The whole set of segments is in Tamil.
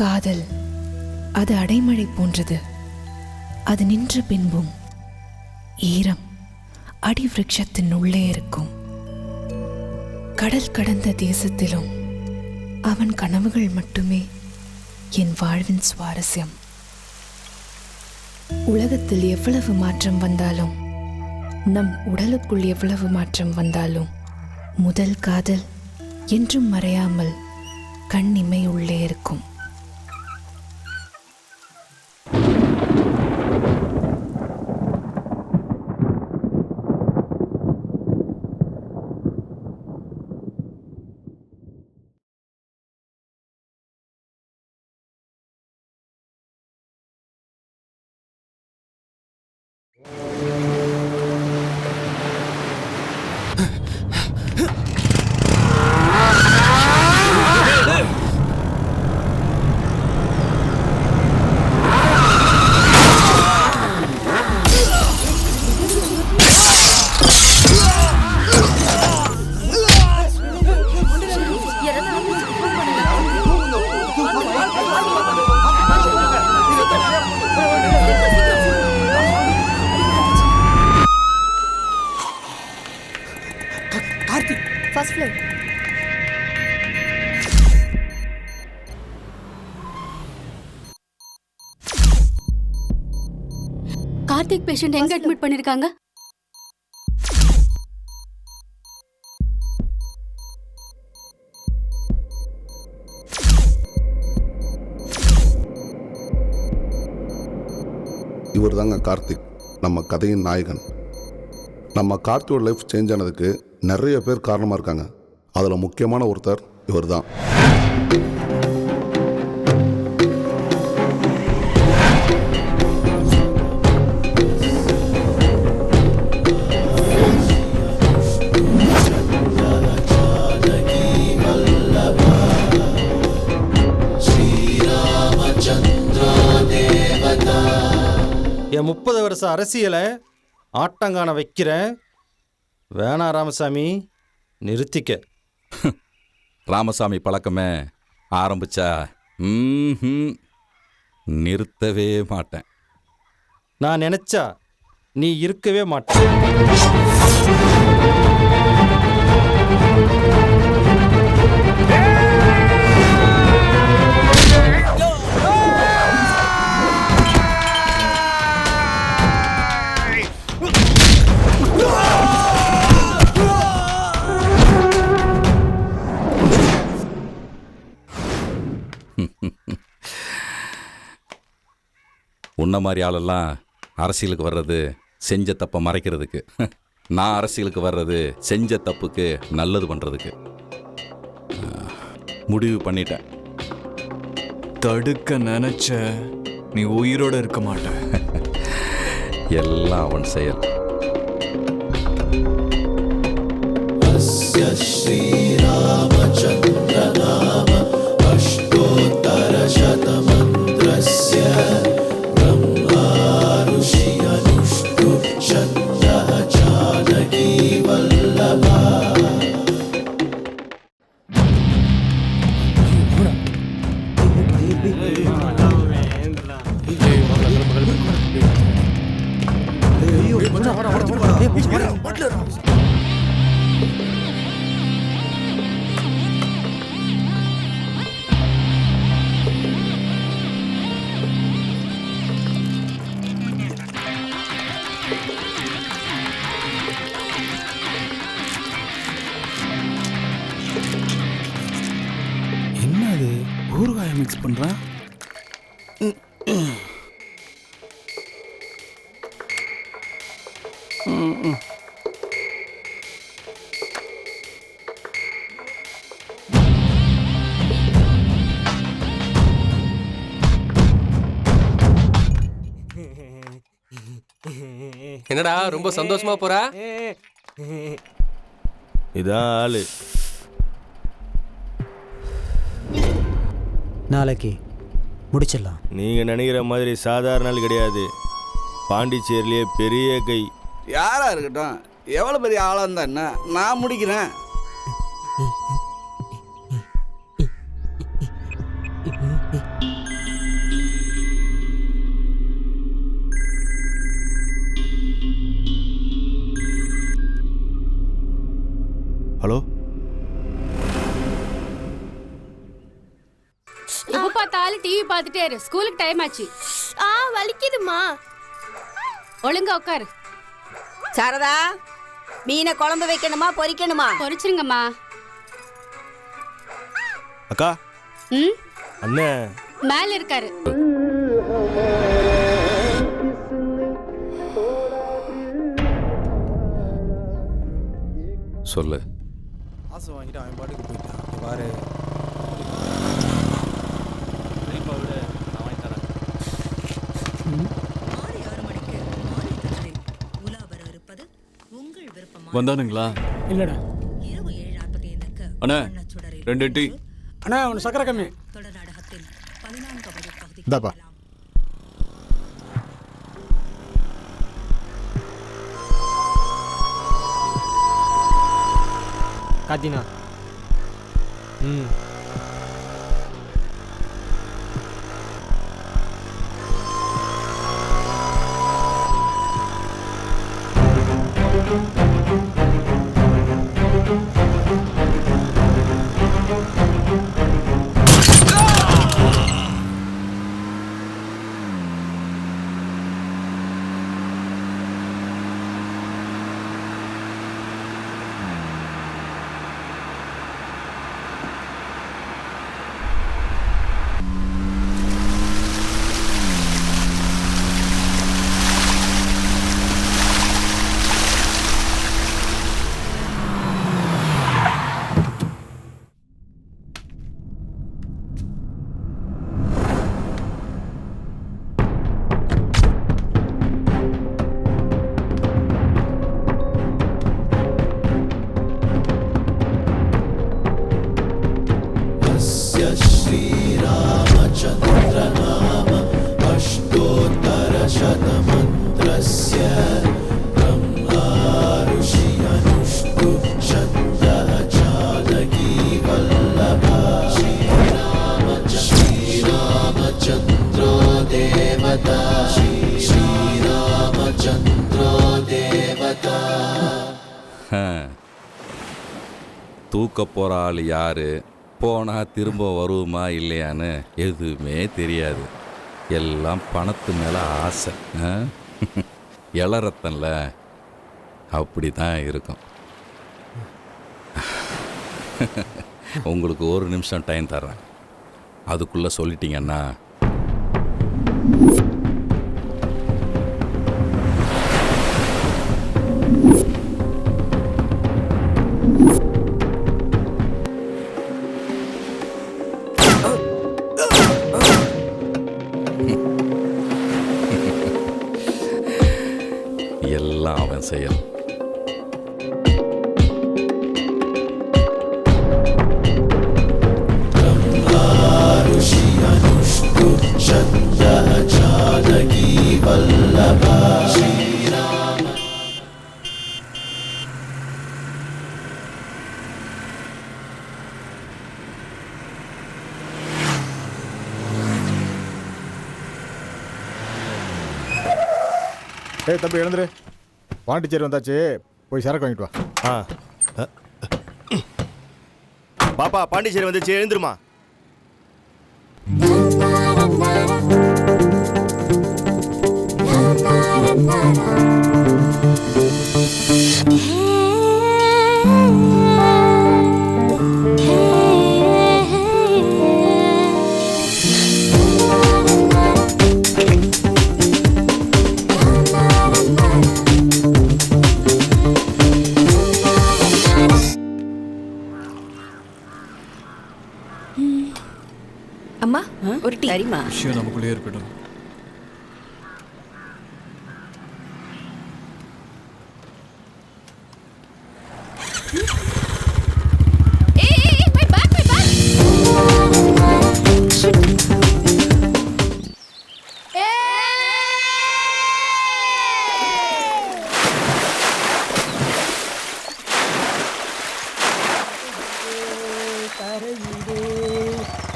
காதல் அது அடைமழை போன்றது. அது நின்ற பின்பும் ஈரம் அடி விருட்சத்தின் உள்ளே இருக்கும். கடல் கடந்த தேசத்திலும் அவன் கனவுகள் மட்டுமே என் வாழ்வின் சுவாரஸ்யம். உலகத்தில் எவ்வளவு மாற்றம் வந்தாலும், நம் உடலுக்குள் எவ்வளவு மாற்றம் வந்தாலும், முதல் காதல் என்றும் மறையாமல் கண்ணிமை உள்ளே இருக்கும். First floor. கார்த்திக் பேஷண்ட் எங்க அட்மிட் பண்ணிருக்காங்க? இவர் தாங்க கார்த்திக், நம்ம கதையின் நாயகன். நம்ம கார்த்தியோட லைஃப் சேஞ்ச் ஆனதுக்கு நிறைய பேர் காரணமாக இருக்காங்க. அதில் முக்கியமான ஒருத்தர் இவர் தான். என் 30 வருஷ அரசியலை ஆட்டங்கான வைக்கிறேன். வேணா ராமசாமி, நிறுத்திக்க. ராமசாமி பழக்கமே ஆரம்பிச்சா நிறுத்தவே மாட்டேன். நான் நினைச்சா நீ இருக்கவே மாட்டேன். உன்ன மாதிரி ஆளெல்லாம் அரசியலுக்கு வர்றது செஞ்ச தப்பை மறைக்கிறதுக்கு. நான் அரசியலுக்கு வர்றது செஞ்ச தப்புக்கு நல்லது பண்ணுறதுக்கு. முடிவு பண்ணிட்டேன். தடுக்க நினைச்ச நீ உயிரோட இருக்க மாட்ட. எல்லாம் அவன் செயல். என்னது ஊறுகாயை மிக்ஸ் பண்ணுறான்? என்னடா ரொம்ப சந்தோஷமா போறா? இதான் ஆளு. நாளைக்கு முடிச்சிடலாம். நீங்க நினைக்கிற மாதிரி சாதாரண ஆள் கிடையாது. பாண்டிச்சேரியிலே பெரிய கை. யாரா இருக்கட்டும், எவ்வளோ பெரிய ஆளாக இருந்தா என்ன, நான் முடிக்கிறேன். ஹலோ, எப்ப பார்த்தாலும் டிவி பார்த்துட்டே இரு. ஸ்கூலுக்கு டைம் ஆச்சு. வலிக்குதுமா. ஒழுங்கா உட்காரு. சாரதா, மீனை குழம்பு வைக்கணுமா பொரிக்கணுமா? பொரிச்சிருங்கம்மா. அக்கா. ம், அண்ணன் மேல இருக்காரு. சொல்லு. காசு வாங்கிட்டு அவன் பாட்டுக்கு போயிட்டான். பாரு, வந்தானுங்களா? இல்லடா அண்ணா 2 டீ. அண்ணா, உனக்கு சக்கரை கம்மி. இந்தாப்பா. காத்தினா. ம், தூக்க போகிற ஆள் யார், போனால் திரும்ப வருமா இல்லையான்னு எதுவுமே தெரியாது. எல்லாம் பணத்து மேலே ஆசை. இளரத்தன்ல அப்படி தான் இருக்கும். உங்களுக்கு 1 நிமிஷம் டைம் தர்றேன். அதுக்குள்ளே சொல்லிட்டீங்கன்னா எல்லாம் அவன் செயல். ஏய் தம்பி எழுந்துரு, பாண்டிச்சேரி வந்தாச்சு, போய் சரக்கு வாங்கிட்டு வா. பாப்பா பாண்டிச்சேரி வந்துச்சு, எழுந்துருமா. அம்மா ஒரு டீ. சரிம்மா. விஷயம் நமக்குள்ளே இருக்கட்டும்.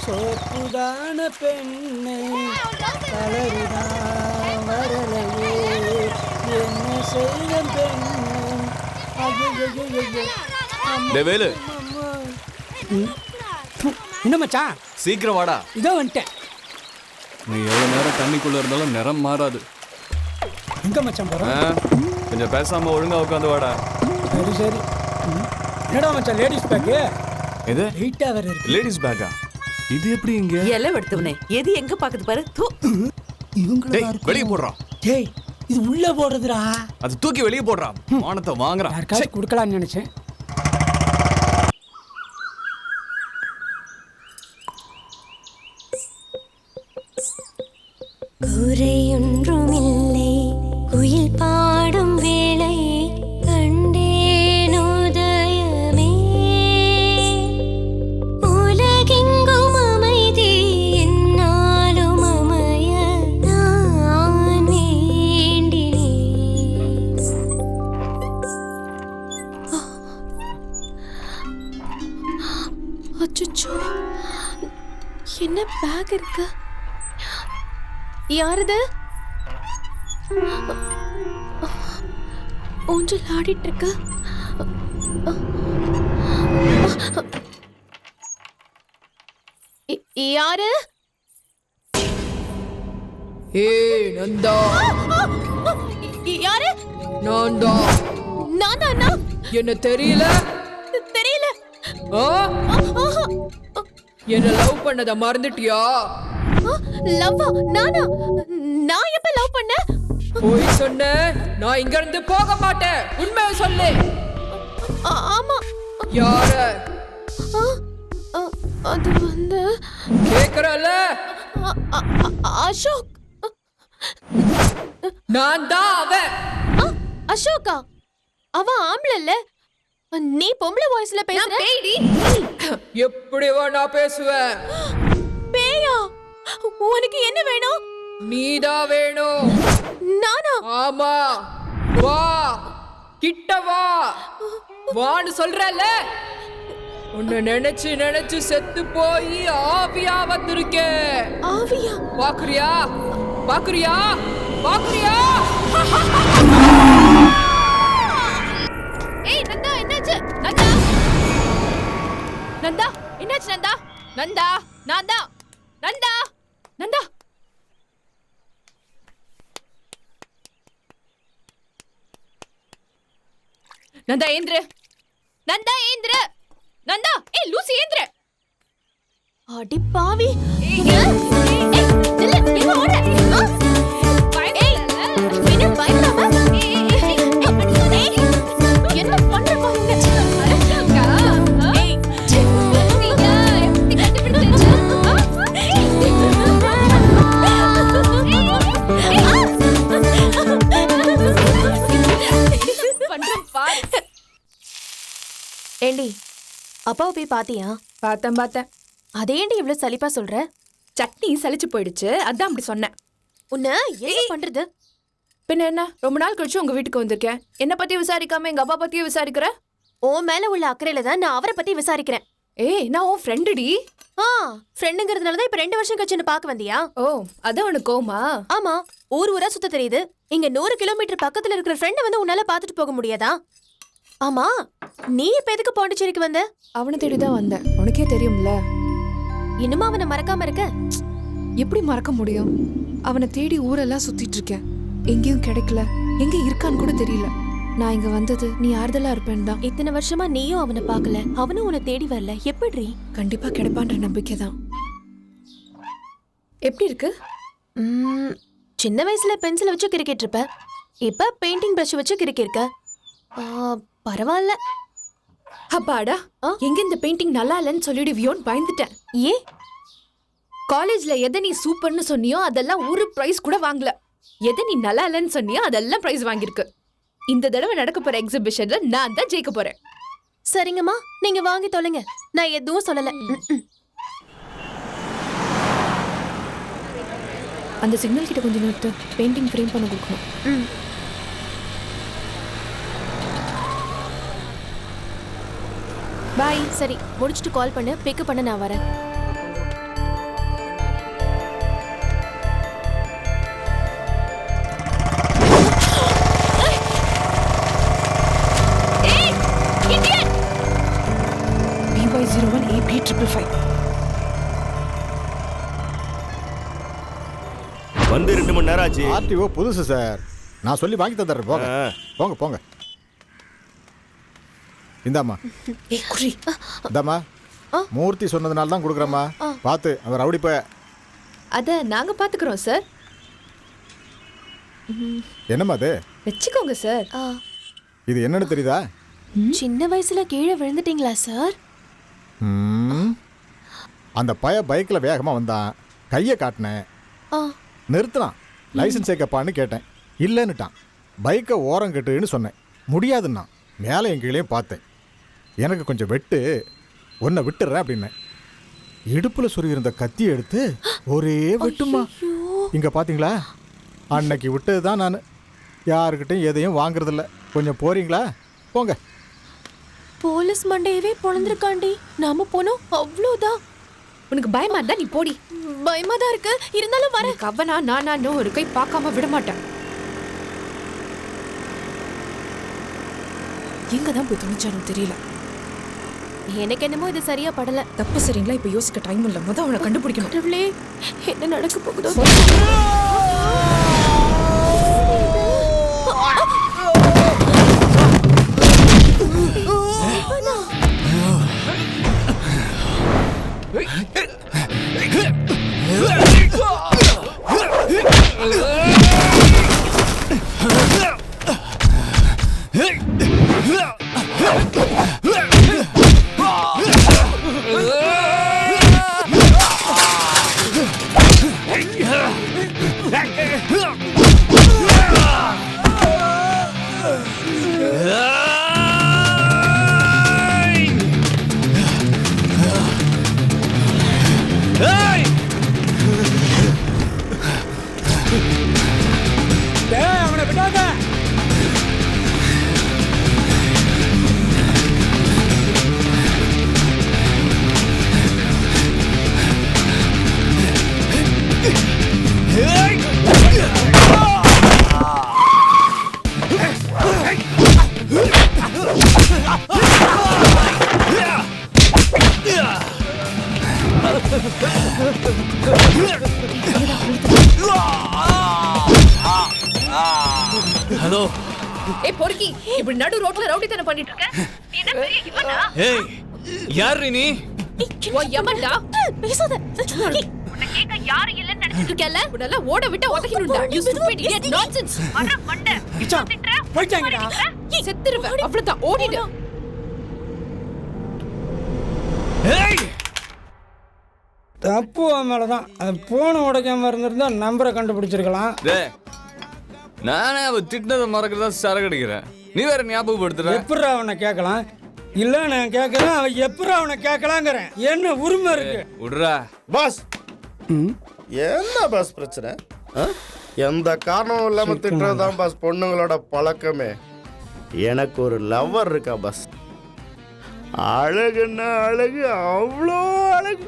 சோப்புதான பெண்ணே கலருதான் வரலையே என்ன செய்ய பெண்ணே. வேலு என்ன மச்சான், சீக்கிரம் வாடா. இதோ வந்துட்டேன். நீ எவ்வளவு நேரம் தண்ணிக்குள்ள இருந்தாலும் நிறம் மாறாது. எங்க மச்சான் போறோம்? கொஞ்சம் பேசாம ஒழுங்கா உட்காந்து வாடா. சரி சரி. என்னடா மச்சான் லேடிஸ் பேக்கு? எது வெயிட்டா வேற இருக்கு. லேடிஸ் பேக்கா? இது எப்படி இங்க? எல்லாம் எடுத்தவனே எது எங்க பாக்குது பாரு. டேய் வெளிய போடுறா. டேய் இது உள்ள போடுறதுடா. அது தூக்கி வெளிய போடுறா. மானத்தை வாங்குறா. யாருக்காச்சும் கொடுக்கலாம்னு நினைச்சேன். குறையொன்றுமில்லை குயில் பாடும் வேளை கண்டேன் உதயமே. உலகெங்கும் அமைதி என்னாலும் அமைய நான் வேண்டினேன். அச்சச்சோ, என்ன பேக் இருக்கு? யாரது? ஊஞ்சல் ஆடிட்டு இருக்க. யாரு? ஏய் நந்தா. யாரு? நந்தா. நானா? என்ன தெரியல? தெரியல. என்ன லவ் பண்ணத மறந்துட்டியா? லவ்வா? நானா? நான் எப்ப லவ் பண்ண? போய் சொன்ன, நான் இங்க இருந்து போக மாட்டேன். உண்மையை சொல்லு. ஆமா. யார? அது வந்து கேக்குறல. அசோக். நான் தான் அவன். அசோகா? அவன் ஆம்பளை இல்ல, நீ பொம்பளை வாய்ஸ்ல பேசுற. பேய்டி. எப்படி வேணா பேசுவேன். பேயா? உனக்கு என்ன வேணும்? நீதான் வேணும். நானா? ஆமா. வா கிட்ட வா. வான்னு சொல்றல. உன்னை நினைச்சு நினைச்சு செத்து போய் ஆவியா வந்திருக்கே. ஆவியா? பாக்குறியா? பாக்குறியா? பாக்குறியா? ஏய் நந்தா, என்னாச்சு? நந்தா, நந்தா என்னாச்சு? நந்தா, நந்தா, நந்தா, நந்தா, நந்தா. நந்தா ஏந்திர. நந்தா ஏந்திர. நந்தா, ஏய் லூசி ஏந்திர. அடி பாவி. நில்லு, எங்க ஓட? என்ன பயப்படாம? என்ன பண்ற பாருங்க. ஏண்டி அப்பாவை போய் பாத்தியா? பார்த்தேன். அதேண்டி இவ்வளவு சலிப்பா சொல்ற? சட்னி சலிச்சு போயிடுச்சு, அதான் அப்படி சொன்னேன். உன்ன என்ன பண்றது? பின்ன என்ன, ரொம்ப நாள் கழிச்சு உங்க வீட்டுக்கு வந்திருக்கேன். என்ன பத்தி விசாரிக்காம எங்க அப்பா பத்தியே விசாரிக்கிற? ஓ மேல உள்ள அக்கறையில தான் நான் அவரை பத்தி விசாரிக்கிறேன். ஏய், நான் உன் ஃப்ரெண்டுடி. ஃப்ரெண்டுங்கிறதுனால தான் இப்ப 2 வருஷம் கழிச்சு என்ன பார்க்க வந்தியா? ஓ, அதான் உனக்கு கோமா? ஆமா, ஊரா சுத்த தெரியுது. இங்க 100 கிலோமீட்டர் பக்கத்துல இருக்கிற ஃப்ரெண்ட வந்து உன்னால பாத்துட்டு போக முடியாதா? ஆமா, நீ இப்ப எதுக்கு பாண்டிச்சேரிக்கு வந்த? அவனை தேடிதான் வந்தேன், உனக்கே தெரியும்ல. இன்னுமா அவனை மறக்காம இருக்க? எப்படி மறக்க முடியும்? அவனை தேடி ஊரெல்லாம் சுத்திட்டு இருக்கேன், எங்கேயும் கிடைக்கல. எங்க இருக்கான்னு கூட தெரியல. நான் இங்க வந்தது நீ ஆறுதலா இருப்பேன்னு தான். இத்தனை வருஷமா நீயும் அவனை பார்க்கல, அவனும் உன்னை தேடி வரல. எப்படி? கண்டிப்பா கிடைப்பான்ற நம்பிக்கை தான். எப்படி இருக்கு? சின்ன வயசுல பென்சிலை வச்சு கிரிக்கெட் இருப்ப, இப்ப பெயிண்டிங் பிரஷ் வச்சு கிரிக்கெட். பரவாயில்ல. அப்பாடா, எங்க இந்த பெயிண்டிங் நல்லா இல்லைன்னு சொல்லிடுவியோன்னு பயந்துட்டேன். ஏன்? காலேஜ்ல எதை நீ சூப்பர்னு சொன்னியோ அதெல்லாம் ஒரு பிரைஸ் கூட வாங்கல. எதை நீ நல்லா இல்லைன்னு சொன்னியோ அதெல்லாம் பிரைஸ் வாங்கியிருக்கு. இந்த தடவை நடக்க போற எக்ஸிபிஷன்ல நான் தான் ஜெயிக்க போறேன். சரிங்கம்மா, நீங்க வாங்கி தொலைங்க, நான் எதுவும் சொல்லல. அந்த சிக்னல் கிட்ட கொஞ்சம் நிறுத்து, பெயிண்டிங் ஃப்ரேம் பண்ண கொடுக்கணும். பாய். சரி, முடிச்சுட்டு கால் பண்ணு, பிக்கப் பண்ண நான் வரேன். வந்து 2 மணி நேரம் ஆச்சு. ஆர்டிஓ புதுசு சார், நான் சொல்லி வாங்கி தந்துடுறேன். போங்க போங்க போங்க. இந்தாம்மா. இந்தாம்மா, மூர்த்தி சொன்னதுனால தான் கொடுக்குறேம்மா. பார்த்து அவர் ரவுடி போய். அத நாங்க பாத்துக்கிறோம் சார். என்னம்மா அது? வச்சுக்கோங்க சார். இது என்னன்னு தெரியுதா? சின்ன வயசுல கீழே விழுந்துட்டீங்களா சார்? அந்த பய பைக்கில் வேகமாக வந்தான், கையை காட்டினேன், நிறுத்தினான். லைசன்ஸ் ஏக்கப்பான்னு கேட்டேன், இல்லைன்னுட்டான். பைக்கை ஓரம் கட்டுன்னு சொன்னேன், முடியாதுன்னா. மேலே என் கீழேயும் பார்த்தேன். எனக்கு கொஞ்சம் வெட்டு, ஒன்றை விட்டுறேன் அப்படின்னேன். இடுப்பில் சொருகிருந்த கத்தியை எடுத்து ஒரே வெட்டுமா. இங்கே பார்த்தீங்களா, அன்னைக்கு விட்டது தான் நான். யாருக்கிட்டையும் எதையும் வாங்குறதில்ல. கொஞ்சம் போறீங்களா? போங்க. போலீஸ் மண்டையவே பொழந்திருக்காண்டி. நாம போனோம், அவ்வளோதான். உனக்கு பயமா இருந்தா நீ போடி. பயமா தான் இருக்கு, இருந்தாலும் வர. கவனா நானோ ஒரு கை பார்க்காம விட மாட்டேன். எங்க தான் போய் துணிச்சானோ தெரியல. எனக்கு என்னமோ இது சரியா படல. தப்பு சரிங்களா இப்ப யோசிக்க டைம் இல்ல. முத அவனை கண்டுபிடிக்கணும். கடவுளே, என்ன நடக்க போகுதோ? ஹலோ. ஏய் பொறுக்கி, இப்படி நடு ரோட்ல ரவுடித்தனம் பண்ணிட்டு இருக்க? நீ என்ன பெரிய இவனா? ஏய், யார் நீ? ஓ யமன்டா, பேசாத. உன்னை கேக்க யாரு இல்லன்னு நினைச்சிட்டு இருக்கல? உடல ஓட விட்டு ஒதக்கினுடா. You stupid idiot, nonsense. அட மண்ட. கிச்சான், போய்ட்டாங்கடா. செத்துருவே. அவ்வளவுதான், ஓடிடு. ஏய், தப்பு மேலதான். அது போன உடைக்காம இருந்திருந்தா நம்பரை கண்டுபிடிச்சிருக்கலாம். நானே அவ திட்டினதை மறக்கிறதா சரக்கு அடிக்கிறேன். நீ வேற ஞாபகப்படுத்துற. எப்படி அவனை கேட்கலாம்? இல்ல நான் கேட்கறேன், அவன் எப்படி அவனை கேட்கலாங்கிறேன். என்ன உரிமை இருக்கு? விடுறா பாஸ். என்ன பாஸ் பிரச்சனை? எந்த காரணமும் இல்லாம திட்டுறதுதான் பாஸ் பொண்ணுங்களோட பழக்கமே. எனக்கு ஒரு லவ்வர் இருக்கா பாஸ். அழகுன்னா அழகு, அவ்வளோ அழகு.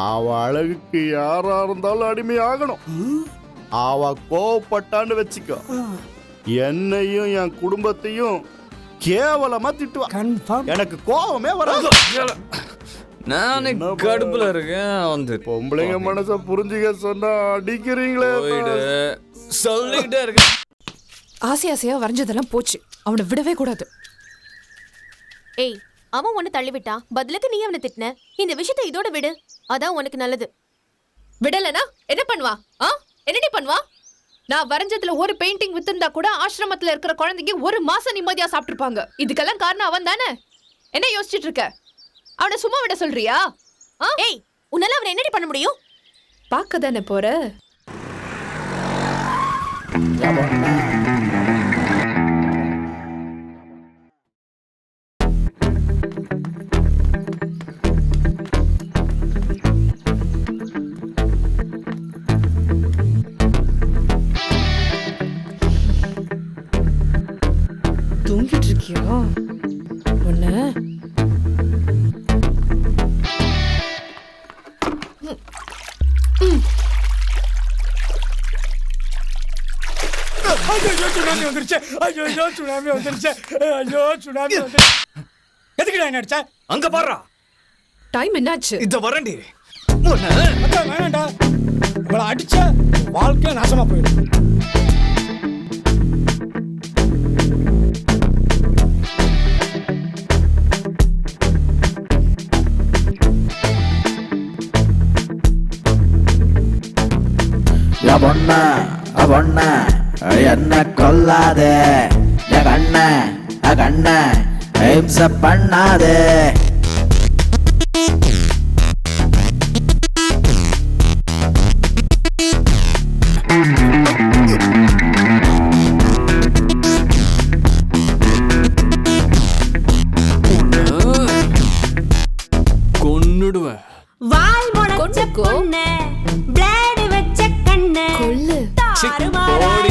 அவ அழகுக்கு யாரா இருந்தாலும் அடிமை ஆகணும். அவ கோவப்பட்டான்னு வச்சுக்கோ, என்னையும் என் குடும்பத்தையும் கேவலமா திட்டுவா. எனக்கு கோவமே வராது. நானே கடுப்புல இருக்கேன். வந்து பொம்பளைங்க மனச புரிஞ்சுக்க சொன்னா அடிக்கிறீங்களே. சொல்லிக்கிட்டே இருக்க. ஆசை ஆசையா வரைஞ்சதெல்லாம் போச்சு. அவனை விடவே கூடாது. ஏய், அவன் உன்னை தள்ளிவிட்டான், பதிலுக்கு நீ அவனை திட்டின. இந்த விஷயத்தை இதோட விடு, அதான் உனக்கு நல்லது. விடலனா என்ன பண்ணுவா? என்னடி பண்ணுவா? நான் வரைஞ்சதுல ஒரு பெயிண்டிங் வித்திருந்தா கூட ஆசிரமத்துல இருக்கிற குழந்தைங்க ஒரு மாசம் நிம்மதியா சாப்பிட்டுருப்பாங்க. இதுக்கெல்லாம் காரணம் அவன் தானே. என்ன யோசிச்சுட்டு இருக்க? அவனை சும்மா விட சொல்றியா? ஏய், உன்னால அவனை என்னடி பண்ண முடியும்? பார்க்க தானே போற. தூங்கிட்டு இருக்கியா? ஒண்ணு சுனாமி வந்துருச்சு. சுனாமி வந்துருச்சு. சுனாமி வந்துருச்சு. எதுக்குடா என்ன அடிச்ச? அங்க பாருடா. டைம் என்னாச்சு? இத வரேன்டி. வேணாண்டா, இவளை அடிச்ச வாழ்க்கை நாசமா போயிடும். பொண்ண என்ன கொல்லாதே, கண்ண ஹிம்சை பண்ணாதே. கொன்னுடுவேன். வால் முளைச்ச பொண்ணு, பிளேடு வச்ச கண்ணு, கொல்லு.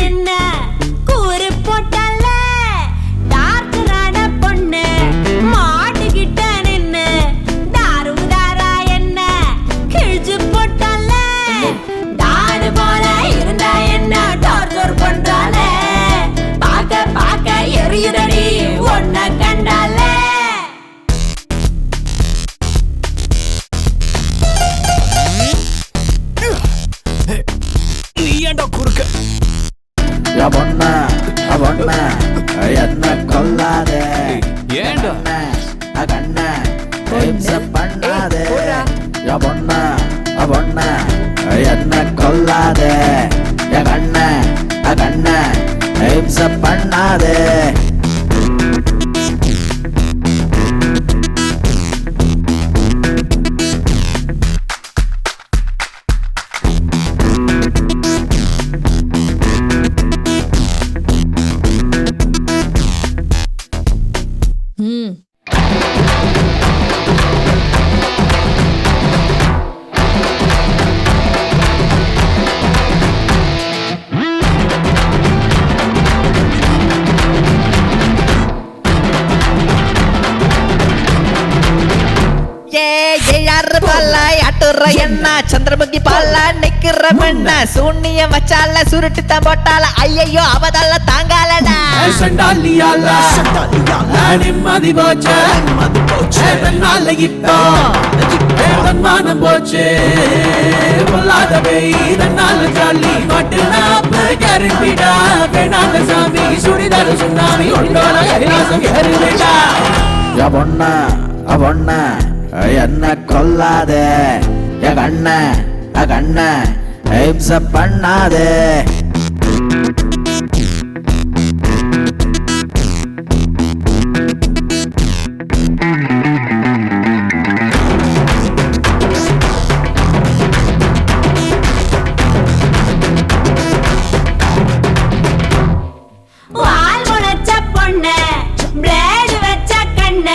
என்ன கூறு போட்டல்ல, டார்ச்சரான பொண்ணு, மாட்டுக்கிட்ட நின்னு தாருதாரா என்ன கிழிச்சு போட்டல்ல, தாடு போல இருந்தா என்ன டார்ச்சர் பண்றால, பாக்க பாக்க எரியுதடி ஒன்ன கண்டால. பொண்ண என்ன கொல்லாதே, கண்ண ஹிம்சை பண்ணாதே. பொண்ண என்ன கொல்லாதே, கண்ண ஹிம்சை பண்ணாதே. என்ன சந்திரமுகி பால நிக்கிற பெண்ண சூனியம் வச்சால சுருட்டு போட்டால ஐயோ அவதால தாங்காலடா. நிம்மதி போச்சு இப்போ மானம் போச்சு. பொல்லாதவை இதனால ஜாலி மட்டும் கேரண்டிடா. வேணாங்க சாமி சுடிதார சுண்ணாமி ஒன்றோட கைலாசம் ஏறிடா. பொண்ண என்ன கொல்லாதே, கண்ண ஹிம்சை பண்ணாதே. வால் முளைச்ச பொண்ணு, பிளேடு வச்ச கண்ணு,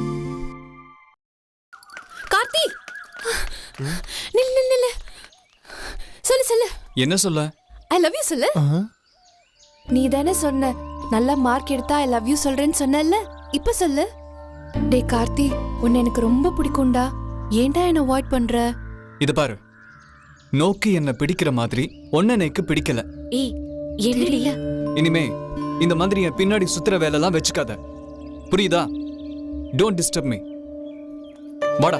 என்ன சொல்ல? ஐ லவ் யூ சொல்லு. நீ தானே சொன்ன நல்ல மார்க் எடுத்தா ஐ லவ் யூ சொல்றேன்னு சொன்னல, இப்ப சொல்லு. டே கார்த்தி, உன்னை எனக்கு ரொம்ப பிடிக்கும்டா. ஏன்டா என்ன அவாய்ட் பண்ற? இது பாரு, நோக்கி என்ன பிடிக்கிற மாதிரி ஒன்ன எனக்கு பிடிக்கல. ஏய் என்னடி? இனிமே இந்த மாதிரி என் பின்னாடி சுத்துற வேலைலாம் வச்சுக்காத, புரியுதா? Don't disturb me. வாடா.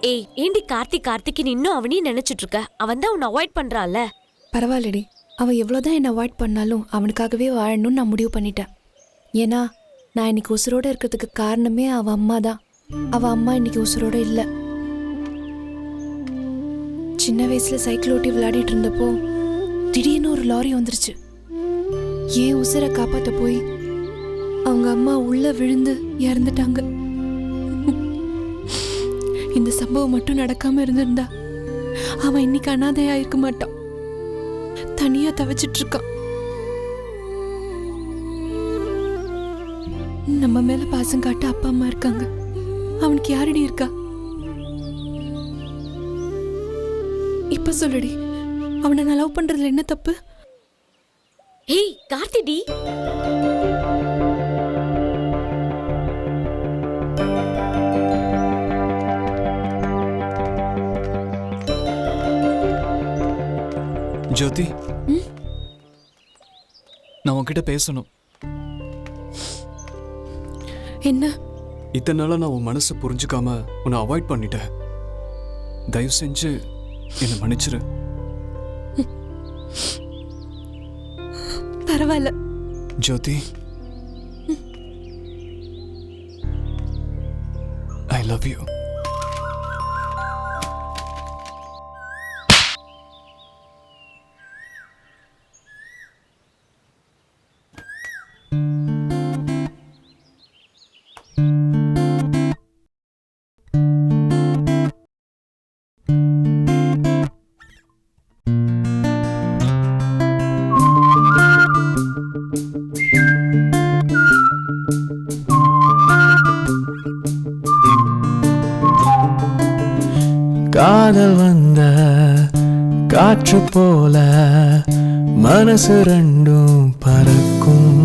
ஏய் ஏண்டி கார்த்திக் இன்னும் அவனையும் நினைச்சிட்டு இருக்க? அவன் தான் உன்னை அவாய்ட் பண்றான்ல. பரவாயில்லடி, அவன் எவ்வளோதான் என்ன அவாய்ட் பண்ணாலும் அவனுக்காகவே வாழணும்னு நான் முடிவு பண்ணிட்டேன். ஏன்னா நான் இன்னைக்கு உசுரோட இருக்கிறதுக்கு காரணமே அவன் அம்மா தான். அவன் அம்மா இன்னைக்கு உசுரோட இல்லை. சின்ன வயசுல சைக்கிள் ஓட்டி விளையாடிட்டு இருந்தப்போ திடீர்னு ஒரு லாரி வந்துருச்சு. ஏன் உசுரை காப்பாற்ற போய் அவங்க அம்மா உள்ள விழுந்து இறந்துட்டாங்க. இந்த சம்பவம் மட்டும் நடக்காம இருந்திருந்தா அவன் இன்னைக்கு அனாதையா இருக்க மாட்டான். தனியா தவிச்சிட்டு இருக்கான். நம்ம மேல பாசம் காட்ட அப்பா அம்மா இருக்காங்க. அவனுக்கு யாரடி இருக்கா? இப்ப சொல்லுடி, அவனை நான் லவ் பண்றதுல என்ன தப்பு? ஏய் கார்த்திடி, ஜோதி, நான் உன்கிட்ட பேசணும். என்ன? இத்தனை நாளா நான் உன் மனசை புரிஞ்சுக்காம உன்னை அவாய்ட் பண்ணிட்டேன். தயவு செஞ்சு என்னை மன்னிச்சிரு. பரவாயில்ல ஜோதி, ஐ லவ் யூ. காதல் வந்த காற்று போல மனசு ரெண்டும் பறக்கும்.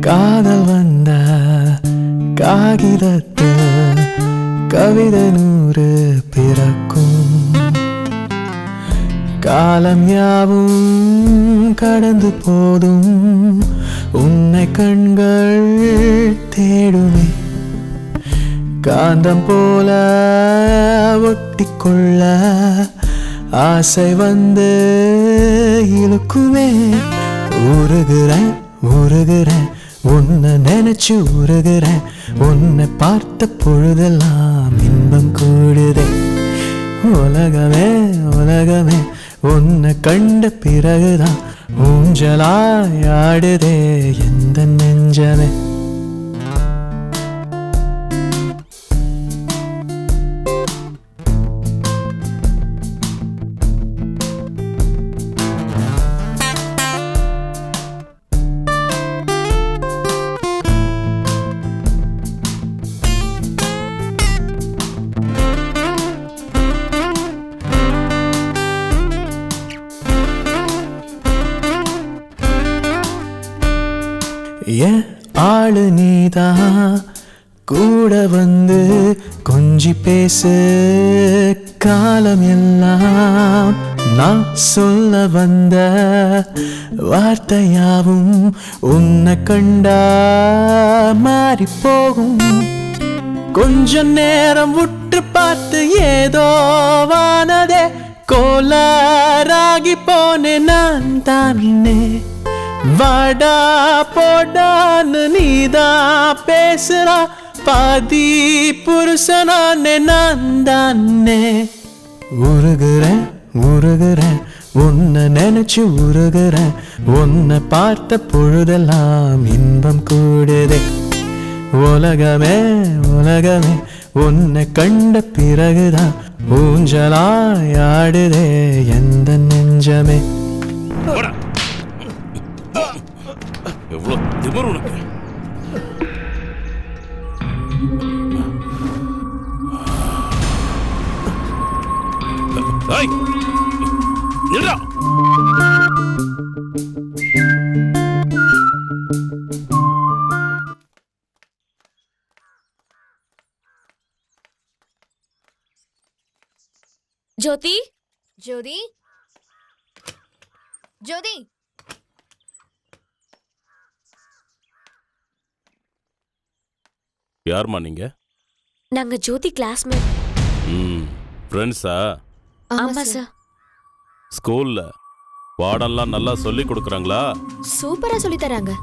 காதல் வந்த காகிதத்து கவிதை 100 பிறக்கும். காலம் யாவும் கடந்து போதும் உன்னை கண்கள் தேடுமே. காந்தம் போல ஒட்டிக்கொள்ள ஆசை வந்து இழுக்குமே. உருகுறேன் உருகுறேன் உன்னை நினைச்சு உருகுறேன். உன்னை பார்த்த பொழுதெல்லாம் இன்பம் கூடுதே. உலகமே உலகமே உன்னை கண்ட பிறகுதான் ஊஞ்சலாய் ஆடுதே எந்த நெஞ்சமே. ஏன் ஆளு நீதான் கூட வந்து கொஞ்சி பேசு. காலம் எல்லாம் நான் சொல்ல வந்த வார்த்தையாவும் உன்னை கண்டா மாறி போகும். கொஞ்ச நேரம் விட்டு பார்த்து ஏதோ வானதே கோளாறாகி போனேன் நான் தானே. வாடா போடான்னு நீதான் பேசுறா. பாதி புருஷனானே நான் தானே. உருகுறேன் உருகுறேன் உன்னை நினைச்சு உருகுறேன். உன்னை பார்த்த பொழுதெல்லாம் இன்பம் கூடுதே. உலகமே உலகமே உன்னை கண்ட பிறகுதான் ஊஞ்சலாய் ஆடுதே எந்த நெஞ்சமே. எவ்வளவு திமிரு உனக்கு! ஏய், நில்றா. ஜோதி ஜோதி ஜோதி யாருமா நீங்க? நாங்க ஜோதி கிளாஸ்மேட். ஃப்ரெண்ட்ஸா? ஆமா சார். ஸ்கூல்ல பாடம்லாம் நல்லா சொல்லி கொடுக்குறாங்களா? சூப்பரா சொல்லி தராங்க.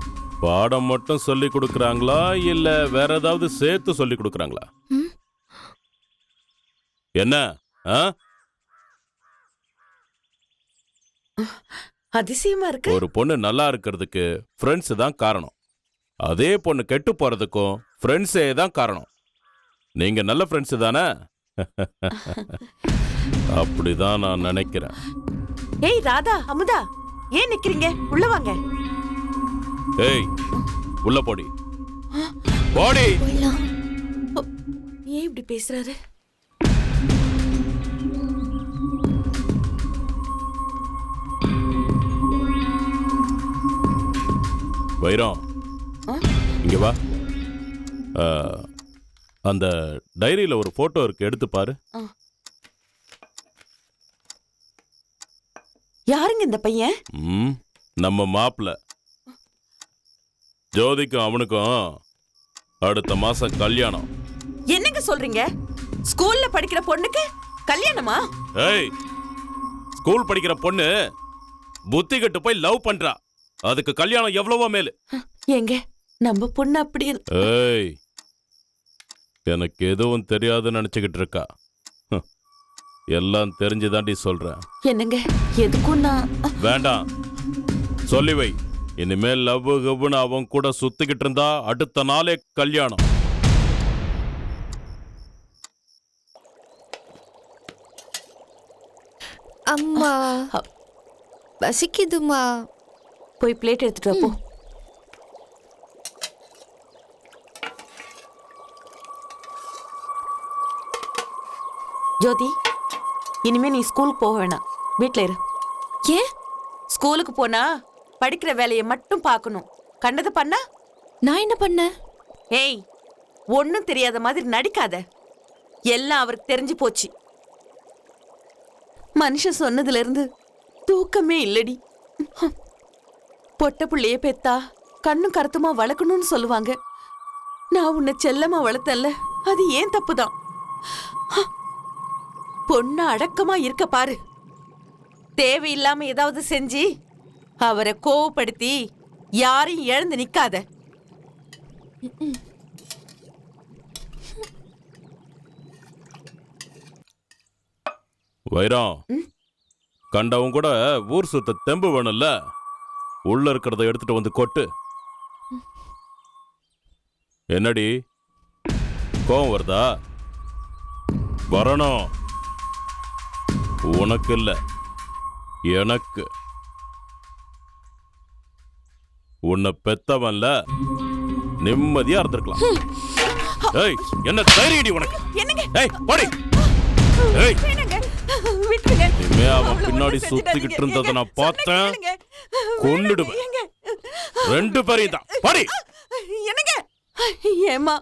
பாடம் மட்டும் சொல்லி கொடுக்குறாங்களா இல்ல வேற ஏதாவது சேர்த்து சொல்லி கொடுக்குறாங்களா? என்ன? அதிசயமா இருக்கு. ஒரு பொண்ணு நல்லா இருக்கிறதுக்கு ஃப்ரெண்ட்ஸ் தான் காரணம். அதே பொண்ணு கெட்டு போறதுக்கும் ஃப்ரெண்ட்ஸே தான் காரணம். நீங்க நல்ல ஃப்ரெண்ட்ஸ் தானே? அப்படிதான் நான் நினைக்கிறேன். ஏய் ராதா, அமுதா, ஏன் நிக்கிறீங்க? உள்ள வாங்க. ஏய், உள்ள போடி. போடி. ஏன் இப்படி பேசுறாரு? வைரம், இங்க வா. அந்த டைரியில ஒரு போட்டோ இருக்கு, எடுத்து பாரு. யாருங்க இந்த பையன்? நம்ம மாப்பிள்ள. ஜோதிக்கும் அவனுக்கும் அடுத்த மாசம் கல்யாணம். என்னங்க சொல்றீங்க? ஸ்கூல்ல படிக்கிற பொண்ணுக்கு கல்யாணமா? ஏய், ஸ்கூல் படிக்கிற பொண்ணு புத்தி கெட்டு போய் லவ் பண்றா. அதுக்கு கல்யாணம் எவ்வளவோ மேலு. எங்க நம்ம பொண்ணு அப்படி? ஏய், எனக்கு எதுவும் தெரியாதுன்னு நினைச்சுக்கிட்டு இருக்கா. எல்லாம் தெரிஞ்சுதாண்டி சொல்றேன். என்னங்க எதுக்கும் நான் வேண்டாம், சொல்லி வை. இனிமேல் லவ் கவ்னு அவன் கூட சுத்திக்கிட்டு இருந்தா அடுத்த நாளே கல்யாணம். அம்மா பசிக்குதுமா. போய் பிளேட் எடுத்துட்டு வா போ. ஜோதி, இனிமே நீ ஸ்கூலுக்கு போக வேணாம், வீட்ல இரு. ஏன்? ஸ்கூலுக்கு போனா படிக்கிற வேலையை மட்டும் பார்க்கணும். கண்டது பண்ணா? நான் என்ன பண்ண? ஏய், ஒன்னும் தெரியாத மாதிரி நடிக்காத. எல்லாம் அவருக்கு தெரிஞ்சு போச்சு. மனுஷன் சொன்னதுல இருந்து தூக்கமே இல்லடி. பொட்ட புள்ளைய பெத்தா கண்ணும் கருத்துமா வளர்க்கணும்னு சொல்லுவாங்க. நான் உன்னை செல்லமா வளர்த்தல்ல, அது ஏன் தப்புதான். பொண்ணு அடக்கமா இருக்க பாரு. தேவையில்லாம ஏதாவது செஞ்சு அவரை கோவப்படுத்தி யாரையும் இழந்து நிக்காத. வைரம், கண்டவன் கூட ஊர் சுத்த தெம்பு வேணும்ல. உள்ள இருக்கிறத எடுத்துட்டு வந்து கொட்டு. என்னடி கோவம் வருதா? வரணும். உனக்கு இல்ல, எனக்கு. உன்னை பெத்தவன்ல நிம்மதியா இருந்திருக்கலாம். ஏய், என்ன தைரியடி உனக்கு? ஏய், போடி. ஏய், இனிமே அவன் பின்னாடி சுத்திக்கிட்டு இருந்ததை நான் பார்த்தேன், கொன்னுடுவேன். ரெண்டு பேரையும் தான். போடி. என்னங்க? ஏமா,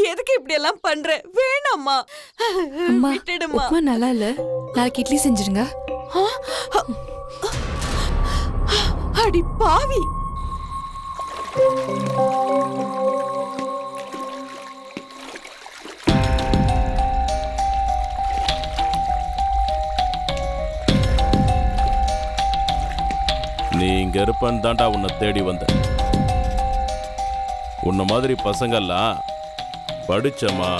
எதுக்கு இப்படி எல்லாம் பண்ற? வேணாம்மா, விட்டுடுமா. உப்புமா நல்லா இல்ல, நாளைக்கு இட்லி செஞ்சிருங்க. அடி பாவி. நீ இங்க இருப்பன்னு தாண்டா உன்னை தேடி வந்த. உன்ன மாதிரி பசங்கள்லாம் படிச்சமா,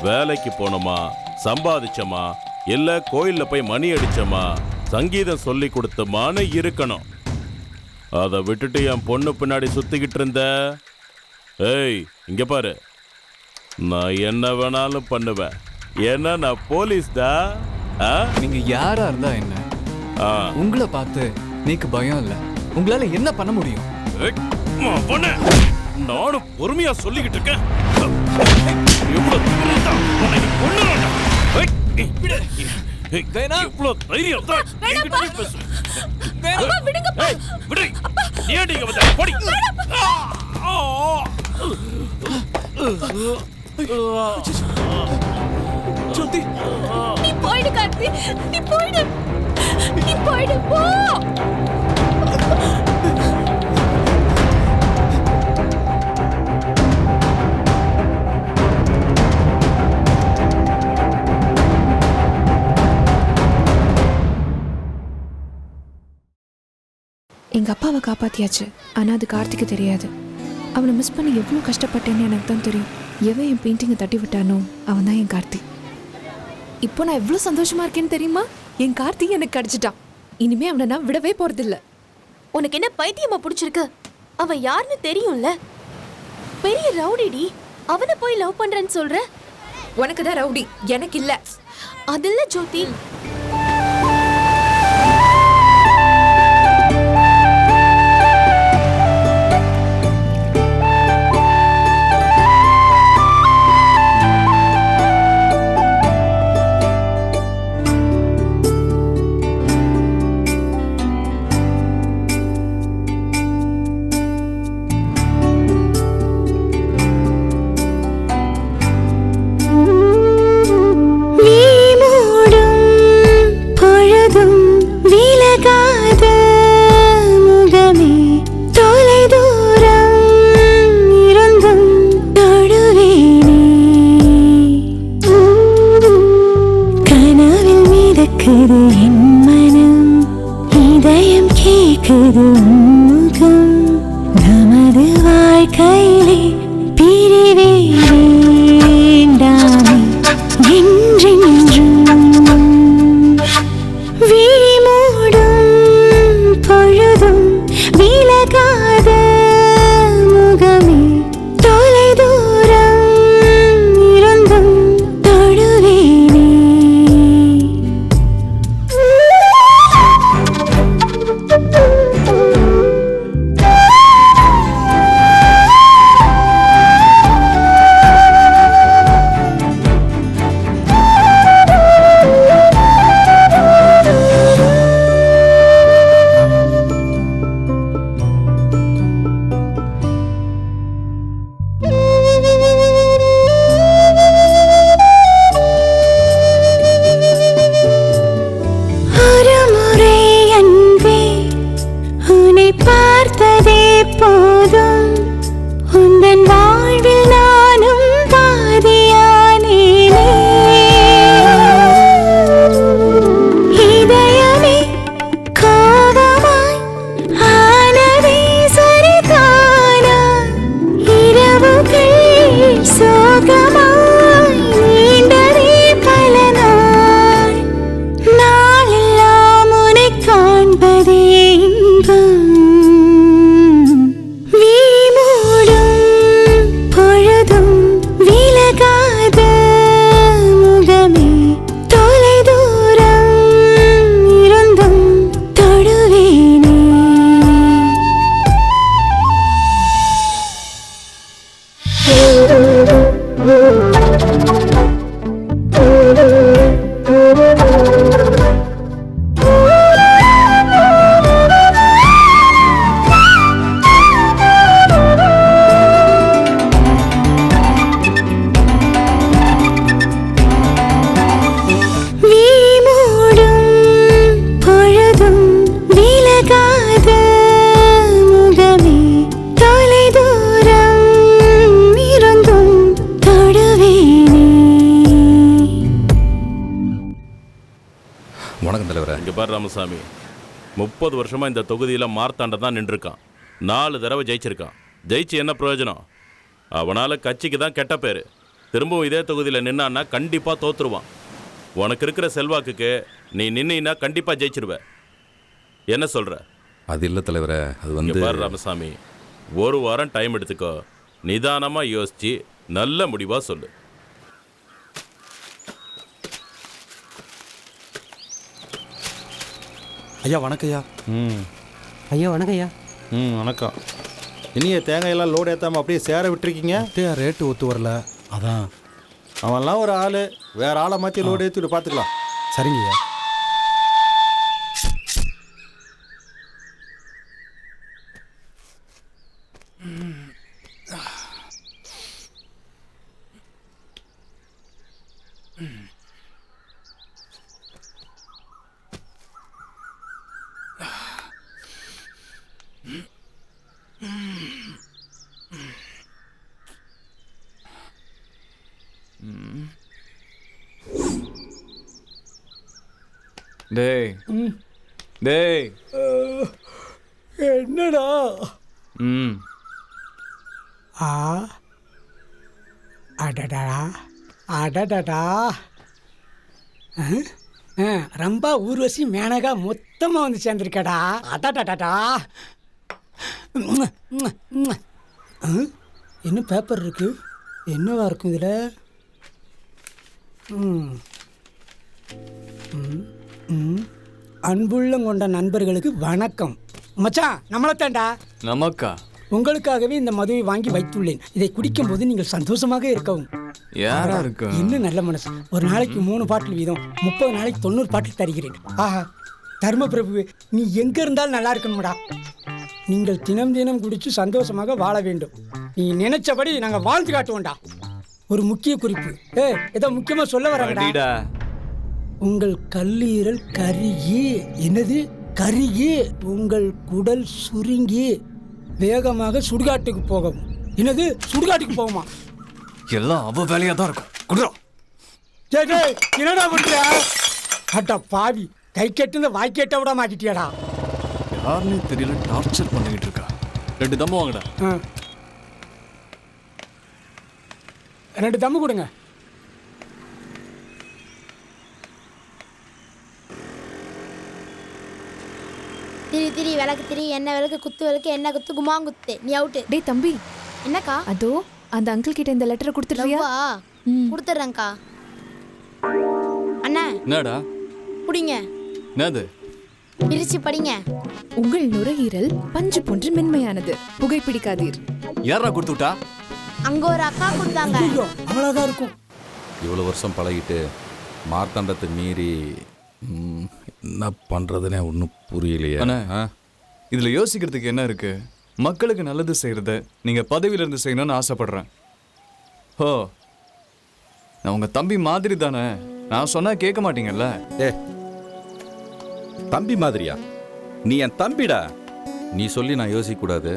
வேலைக்கு போனோமா, சம்பாதிச்சமா, இல்ல கோயில்ல போய் மணி அடிச்சமா, சங்கீதம் சொல்லி கொடுத்தமான்னு இருக்கணும். அதை விட்டுட்டு என் பொண்ணு பின்னாடி சுத்திக்கிட்டு இருந்த. ஏய், இங்க பாரு, நான் என்ன வேணாலும் பண்ணுவேன். ஏன்னா நான் போலீஸ் தான். நீங்க யாரா இருந்தா என்ன, உங்களை பார்த்து நீக்கு பயம் இல்ல. உங்களால என்ன பண்ண முடியும்? நானும் பொறுமையா சொல்லிக்கிட்டு இருக்கேன். வேணா இவ்ளோ தைரியம் தான் என்கிட்ட பேசு. வேணா விடுங்க. ஏய் விடு. நீ ஏடிங்க வந்து போடி. ஜோதி நீ போயிடு கார்த்தி. நீ போயிடு. நீ போயிடு போ. எங்கள் அப்பாவை காப்பாற்றியாச்சு. ஆனால் அது கார்த்திக்கு தெரியாது. அவனை மிஸ் பண்ணி எவ்வளோ கஷ்டப்பட்டேன்னு எனக்கு தான் தெரியும். எவன் என் பெயிண்டிங்கை தட்டி விட்டானோ அவன் தான் என் கார்த்தி. இப்போ நான் எவ்வளோ சந்தோஷமா இருக்கேன்னு தெரியுமா? என் கார்த்தி எனக்கு கிடச்சிட்டான். இனிமே அவனை நான் விடவே போகிறதில்ல. உனக்கு என்ன பைத்தியமா பிடிச்சிருக்கு? அவன் யாருன்னு தெரியும்ல. பெரிய ரவுடிடி. அவனை போய் லவ் பண்றேன்னு சொல்ற? உனக்கு தான் ரவுடி, எனக்கு இல்லை. அதில்ல ஜோதி. ராமசாமி 30 வருஷமா இந்த தொகுதியில் மார்த்தாண்ட தான் நின்றுருக்கான். 4 தடவை ஜெயிச்சிருக்கான். ஜெயிச்சு என்ன பிரயோஜனம்? அவனால் கட்சிக்கு தான் கெட்ட பேர். திரும்பவும் இதே தொகுதியில் நின்னான்னா கண்டிப்பாக தோத்துருவான். உனக்கு இருக்கிற செல்வாக்குக்கு நீ நின்னா கண்டிப்பாக ஜெயிச்சிருவ. என்ன சொல்கிற? அது இல்லை தலைவரே, அது வந்து பாரு ராமசாமி, 1 வாரம் டைம் எடுத்துக்கோ. நிதானமாக யோசித்து நல்ல முடிவாக சொல்லு. ஐயா வணக்கம்யா. ஐயா வணக்கம்யா. வணக்கம். இனிய தேங்காயெல்லாம் லோடு ஏற்றாமல் அப்படியே சேர விட்டுருக்கீங்க. ரேட்டு ஒத்து வரல, அதான். அவன்லாம் ஒரு ஆள், வேற ஆளை மாற்றி லோடு ஏற்றிட்டு பார்த்துக்கலாம். சரிங்கய்யா. டேய் டேய் என்னடா? ம் ஆ அடடா அடடடா. ரொம்ப ஊர்வசி மேனகா மொத்தமாக வந்து சேர்ந்துருக்கடா. அடடடா. என்ன பேப்பர் இருக்கு? என்னவா இருக்கும் இதில்? அன்புள்ளம் கொண்ட நண்பர்களுக்கு வணக்கம். மச்சான் நம்மளத்தாண்டா. நமக்கா? உங்களுக்காகவே இந்த மதுவை வாங்கி வைத்துள்ளேன். இதை குடிக்கும் போது நீங்கள் சந்தோஷமாக இருக்கவும். யாரா இருக்கு? இன்னும் நல்ல மனசு. ஒரு நாளைக்கு 3 பாட்டில் வீதம் 30 நாளைக்கு 90 பாட்டில் தருகிறேன். ஆஹா தர்மபிரபு, நீ எங்க இருந்தாலும் நல்லா இருக்கணும்டா. நீங்கள் தினம் தினம் குடிச்சு சந்தோஷமாக வாழ வேண்டும். நீ நினைச்சபடி நாங்கள் வாழ்ந்து காட்டுவோம்டா. ஒரு முக்கிய குறிப்பு, ஏதோ முக்கியமா சொல்ல வரேன்டா. உங்கள் கல்லீரல் கருகி, என்னது கருகி, உங்கள் குடல் சுருங்கி வேகமாக சுடுகாட்டுக்கு போகும். என்னது சுடுகாட்டுக்கு போகுமா? எல்லாம் அவ வேலையா தான் இருக்கும். குடுறோம். என்னடா பண்றியா? அட்டா பாவி, கை கெட்டு வாய் கேட்ட விட மாட்டிட்டியாடா. யாருன்னு தெரியல, டார்ச்சர் பண்ணிக்கிட்டு இருக்கா. 2 தம்மு வாங்கடா. 2 தம்மு கொடுங்க. திரி விளக்கு திரி, என்ன விளக்கு, குத்து விளக்கு, என்ன குத்து, குமாங்குத்து. நீ அவுட்டு. டேய் தம்பி, என்னக்கா? அதோ அந்த அங்கிள் கிட்ட இந்த லெட்டரை கொடுத்துறியா? கொடுத்துறேன்க்கா. அண்ணா என்னடா புடிங்க. என்னது? பிரிச்சு படிங்க. உங்கள் நுரையீரல் பஞ்சு போன்று மென்மையானது, புகைப்பிடிக்காதீர். யாரா கொடுத்துட்டா? அங்க ஒரு அக்கா கொடுத்தாங்க. அவ்வளவுதான் இருக்கும். இவ்வளோ வருஷம் பழகிட்டு மார்த்தாண்டத்தை மீறி என்ன பண்ணுறதுனே ஒன்றும் புரியலையே. இதில் யோசிக்கிறதுக்கு என்ன இருக்கு? மக்களுக்கு நல்லது செய்கிறத நீங்கள் பதவியிலேருந்து செய்யணும்னு ஆசைப்படுறேன். ஓ, நான் உங்கள் தம்பி மாதிரி தானே. நான் சொன்னால் கேட்க மாட்டீங்கல்ல? தம்பி மாதிரியா? நீ என் தம்பிடா. நீ சொல்லி நான் யோசிக்கக்கூடாது.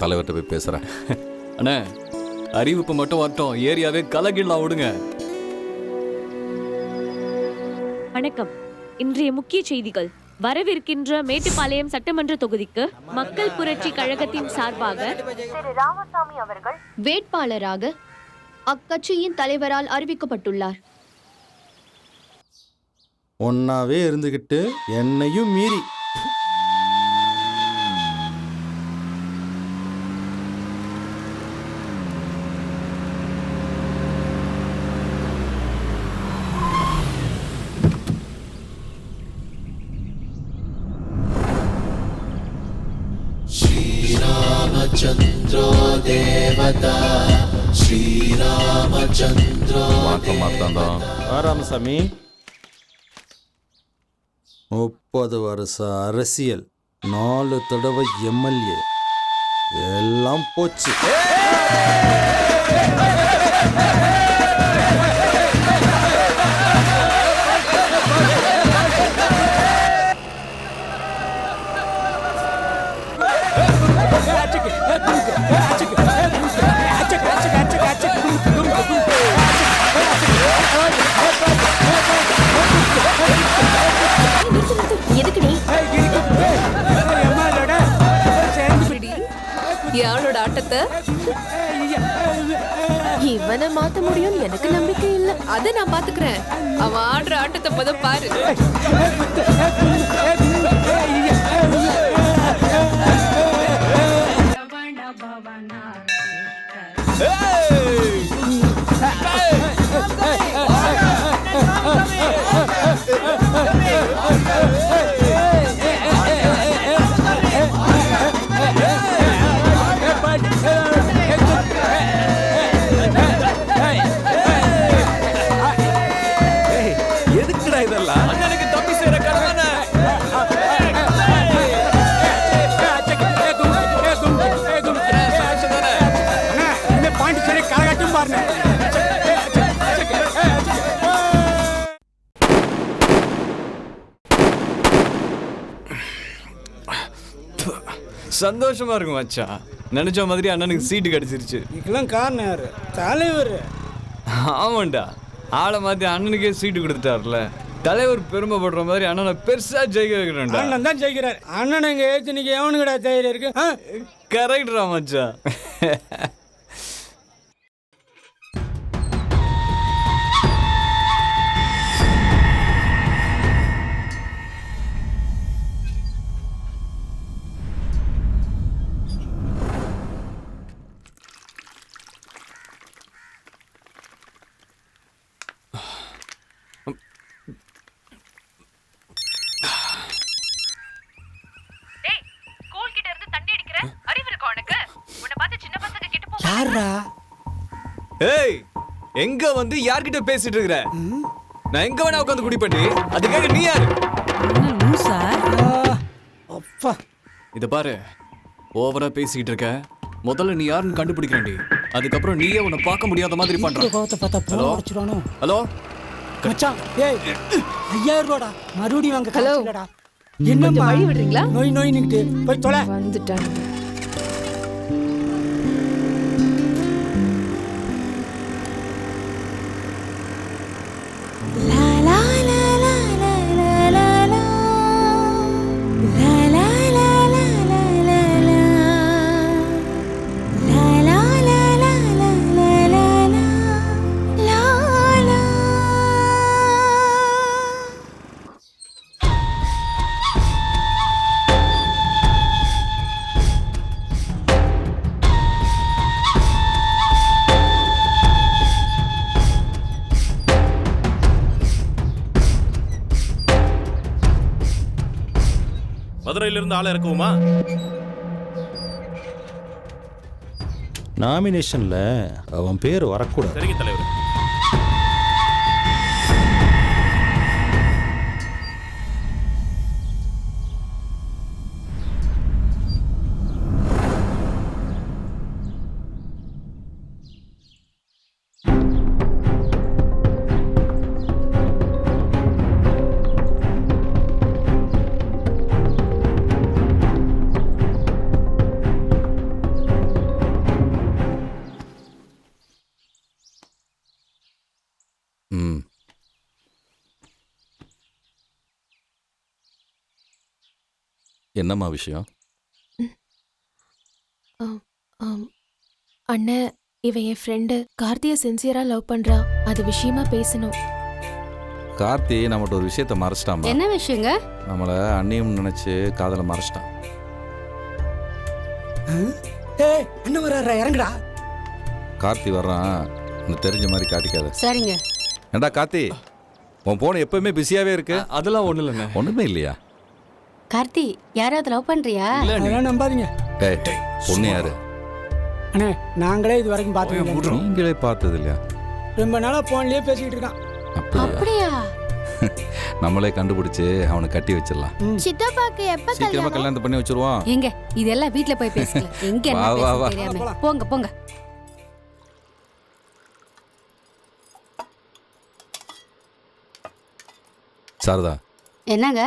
தலைவர்கிட்ட போய் பேசுகிறேன். அண்ணே, அறிவிப்பு மட்டும் வரட்டும், ஏரியாவே கலகிடலாம் விடுங்க. வணக்கம். இன்றைய முக்கிய செய்திகள். வரவிருக்கின்ற மேட்டுப்பாளையம் சட்டமன்ற தொகுதிக்கு மக்கள் புரட்சி கழகத்தின் சார்பாக திரு ராமசாமி அவர்கள் வேட்பாளராக அக்கட்சியின் தலைவரால் அறிவிக்கப்பட்டுள்ளார். ஒன்னாவே இருந்துகிட்டு என்னையும் மீறி श्रीरामचन्द्रो देवता श्रीरामचन्द्रो ராமசாமி. 30 வருஷ அரசியல், 4 தடவை எம்எல்ஏ, எல்லாம் போச்சு. யாரோட ஆட்டத்தை இவனை மாத்த முடியும் எனக்கு நம்பிக்கை இல்ல. அதை நான் பாத்துக்கிறேன். அவன் ஆடுற ஆட்டத்தை முத பாரு. எதுக்குடா இதெல்லாம்? சந்தோஷமா இருக்கும் மச்சான். நினைச்ச மாதிரி அண்ணனுக்கு சீட்டு கிடைச்சிருச்சு. இதுக்கெல்லாம் காரணம் யாரு? தலைவர். ஆமாண்டா, ஆளை மாத்தி அண்ணனுக்கே சீட்டு கொடுத்துட்டார்ல. தலைவர் பெருமைப்படுற மாதிரி அண்ணனை பெருசா ஜெயிக்க வைக்கிறேன்டா. அண்ணன் தான் ஜெயிக்கிறார். அண்ணன் இங்க ஏத்து நீங்க எவனுக்குடா தைரியம் இருக்கு? கரெக்டா மச்சான். யாரா? ஏய், எங்க வந்து யார்கிட்ட பேசிட்டு இருக்கற? நான் எங்க வேணா உட்கார்ந்து குடிப்பேன்டி. அதுக்காக நீ யாரு? அப்பா, இத பாரு, ஓவரா பேசிட்டு இருக்க. முதல்ல நீ யாருன்னு கண்டுபிடிக்கிறேன்டி. அதுக்கப்புறம் நீயே உன்னை பார்க்க முடியாத மாதிரி பண்ற. கோவத்தை பார்த்தா போன அடிச்சிரானோ. ஹலோ மச்சான், ஏய் 5000 ரூபாடா மறுபடியும் வாங்க. ஹலோ, என்னம்மா வழி விடுறீங்களா? நோய் நிக்கிட்டு போய் தொலை. வந்துட்டேன். மதுரையிலிருந்து ஆளை இறக்குவோமா? நாமினேஷன்ல அவன் பேர் வரக்கூடாது. சரிங்க தலைவர். என்னம்மா விஷயம்? அண்ணன், இவன் என் ஃப்ரெண்டு. கார்த்தியை சின்சியரா லவ் பண்றா. அது விஷயமா பேசணும். கார்த்தி நம்மகிட்ட ஒரு விஷயத்த மறைச்சிட்டான். என்ன விஷயங்க? நம்மளை அண்ணியும் நினைச்சு காதலை மறைச்சிட்டான். ஏய், என்ன வர்றா? இறங்குடா. கார்த்தி வர்றான், உனக்கு தெரிஞ்ச மாதிரி காட்டிக்காத. சரிங்க. ஏண்டா கார்த்தி, உன் போன் எப்பவுமே பிஸியாவே இருக்கு. அதெல்லாம் ஒண்ணு இல்லைங்க. ஒண்ணுமே இல்லையா? கார்த்தி, யாராவது லவ் பண்றியா? அதெல்லாம் நம்பாதீங்க. ஏய், பொண்ணு யாரு? அண்ணே, நாங்களே இது வரைக்கும் பார்த்தது. நீங்களே பார்த்தது இல்லையா? ரொம்ப நாளா போன்லயே பேசிக்கிட்டு இருக்கான். அப்படியா? நம்மளே கண்டுபிடிச்சு அவனை கட்டி வச்சிடலாம். சித்தப்பாக்கு எப்ப சீக்கிரமா கல்யாணம் பண்ணி வச்சிருவோம். எங்க இதெல்லாம் வீட்ல போய் பேசலாம். எங்க என்ன பேச தெரியாம. போங்க போங்க. சாரதா, என்னங்க?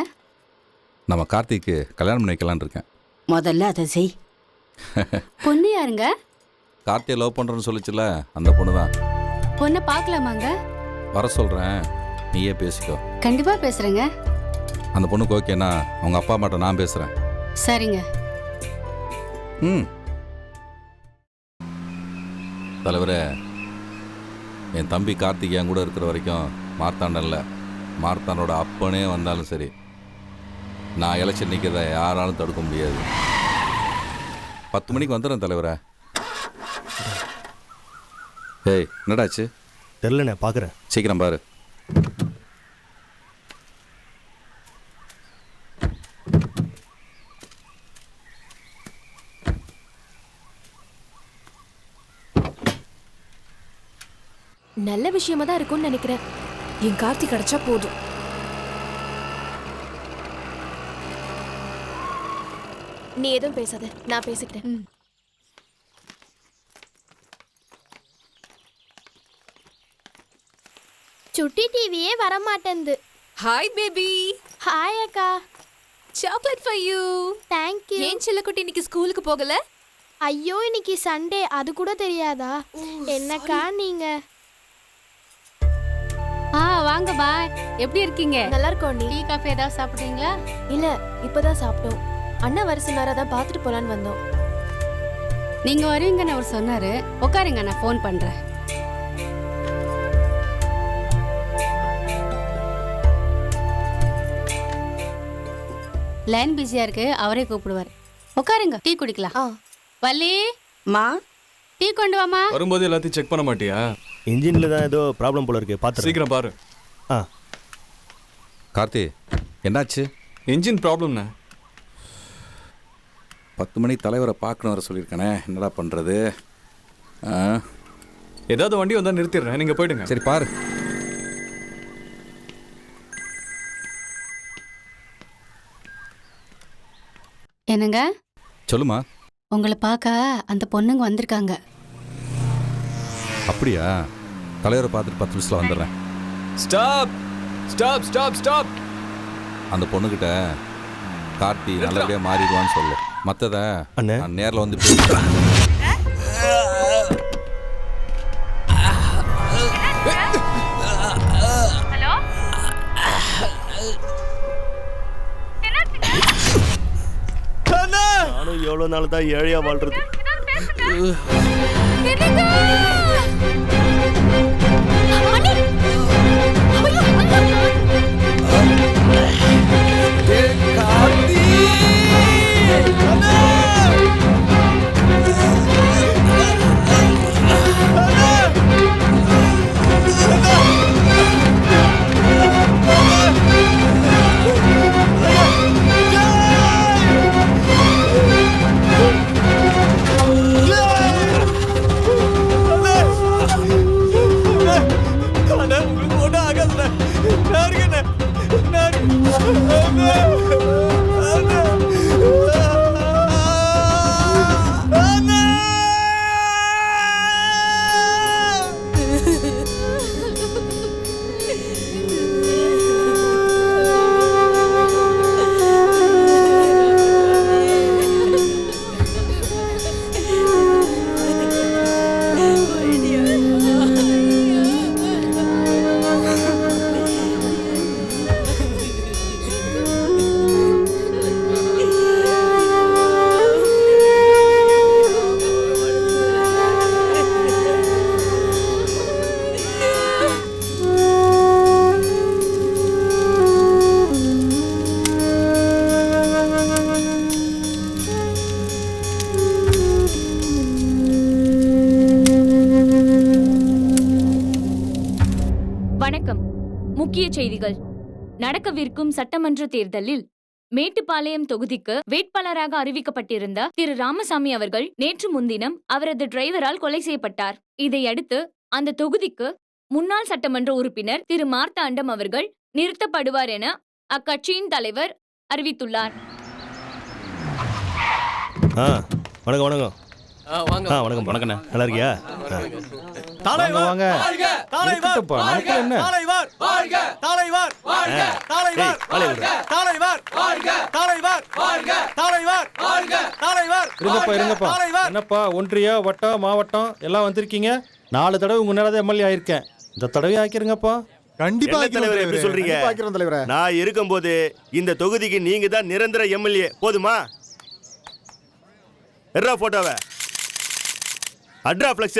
நம்ம கார்த்திக்கு கல்யாணம் பண்ணி வைக்கலான்னு இருக்கேன். முதல்ல அதை செய். பொண்ணு யாருங்க? கார்த்தியை லவ் பண்றேன்னு சொல்லிச்சுல, அந்த பொண்ணு தான். பொண்ணை பார்க்கலாமாங்க? வர சொல்றேன், நீயே பேசிக்கோ. கண்டிப்பா பேசுறேங்க. அந்த பொண்ணுக்கு ஓகேனா அவங்க அப்பா அம்மாட்ட நான் பேசுறேன். சரிங்க. தலைவரே, என் தம்பி கார்த்திக் என் கூட இருக்கிற வரைக்கும் மார்த்தாண்டல்ல, மார்த்தாண்டோட அப்பனே வந்தாலும் சரி, நான் எலெக்ஷன் நிற்கிறத யாராலும் தடுக்க முடியாது. 10 மணிக்கு வந்துடுறேன் தலைவரே. ஏய், என்னடாச்சு? தெரிலண்ணே, பார்க்குறேன். சீக்கிரம் பாரு. நல்ல விஷயமா தான் இருக்கும்னு நினைக்கிறேன். என் கார்த்தி கிடைச்சா போதும். நீ எதுவும் பேசாத, நான் பேசிக்கிறேன். சுட்டி டிவியே வரமாட்டேங்குது. Hi baby. ஹாய் அக்கா. Chocolate for you. Thank you. ஏன் செல்லக்குட்டி இன்னைக்கு ஸ்கூலுக்கு போகல? ஐயோ இன்னைக்கு சண்டே, அது கூட தெரியாதா? என்னக்கா நீங்க? வாங்க பாய். எப்படி இருக்கீங்க? நல்லா இருக்கோம். நீ டீ காஃபி ஏதாவது சாப்பிட்றீங்களா? இல்ல, இப்பதான் சாப்பிட்டோம். அண்ணா வர சொன்னாரா, தான் பார்த்துட்டு போலான்னு வந்தோம். நீங்க வருவீங்கன்னு அவர் சொன்னாரு. உட்காருங்க, நான் ஃபோன் பண்றேன். லைன் பிஸியா இருக்கு, அவரே கூப்பிடுவார். உட்காருங்க, டீ குடிக்கலாம். வள்ளி மா, டீ கொண்டு வாமா. வரும்போது எல்லாத்தையும் செக் பண்ண மாட்டியா? இன்ஜின்ல தான் ஏதோ ப்ராப்ளம் போல இருக்கு, பார்த்து சீக்கிரம் பாரு. கார்த்தி, என்னாச்சு? இன்ஜின் ப்ராப்ளம்ண்ணே. 10 மணிக்கு தலைவரை பார்க்கணும் வர சொல்லியிருக்கானே, என்னடா பண்ணுறது? ஏதாவது வண்டி வந்தால் நிறுத்திடுறேன், நீங்கள் போயிடுங்க. சரி பாரு. என்னங்க? சொல்லுமா. உங்களை பார்க்க அந்த பொண்ணுங்க வந்திருக்காங்க. அப்படியா? தலைவரை பார்த்துட்டு 10 நிமிஷத்தில் வந்துடுறேன். Stop stop stop stop. அந்த பொண்ணுக்கிட்ட கார்த்தி நல்லபடியாக மாறிடுவான்னு சொல்லு. மற்றதை நான் நேரில் வந்து நானும் எவ்வளோ நாள் தான் ஏழையா வாழ்றது. வணக்கம். முக்கிய செய்திகள். நடக்கவிருக்கும் சட்டமன்ற தேர்தலில் மேட்டுப்பாளையம் தொகுதிக்கு வேட்பாளராக அறிவிக்கப்பட்டிருந்த திரு ராமசாமி அவர்கள் நேற்று முன்தினம் அவரது டிரைவரால் கொலை செய்யப்பட்டார். இதையடுத்து அந்த தொகுதிக்கு முன்னாள் சட்டமன்ற உறுப்பினர் திரு மார்த்தாண்டம் அவர்கள் நிறுத்தப்படுவார் என அக்கட்சியின் தலைவர் அறிவித்துள்ளார். வணக்கம் வணக்கம். வணக்கம் வணக்கண்ணா, நல்லா இருக்கியா? வாங்க. இருக்கட்டும்ப்பா, நமக்கு என்ன? இருங்கப்பா. என்னப்பா, ஒன்றிய வட்டம் மாவட்டம் எல்லாம் வந்திருக்கீங்க. 4 தடவை உங்க நேரம் எம்எல்ஏ ஆயிருக்கேன். இந்த தடவை ஆக்கிருங்கப்பா. கண்டிப்பா தலைவர். எப்படி சொல்றீங்க? நான் இருக்கும்போது இந்த தொகுதிக்கு நீங்க தான் நிரந்தர எம்எல்ஏ. போதுமா? எர்ரா போட்டோவை அட்ரா ஃப்ளெக்ஸ.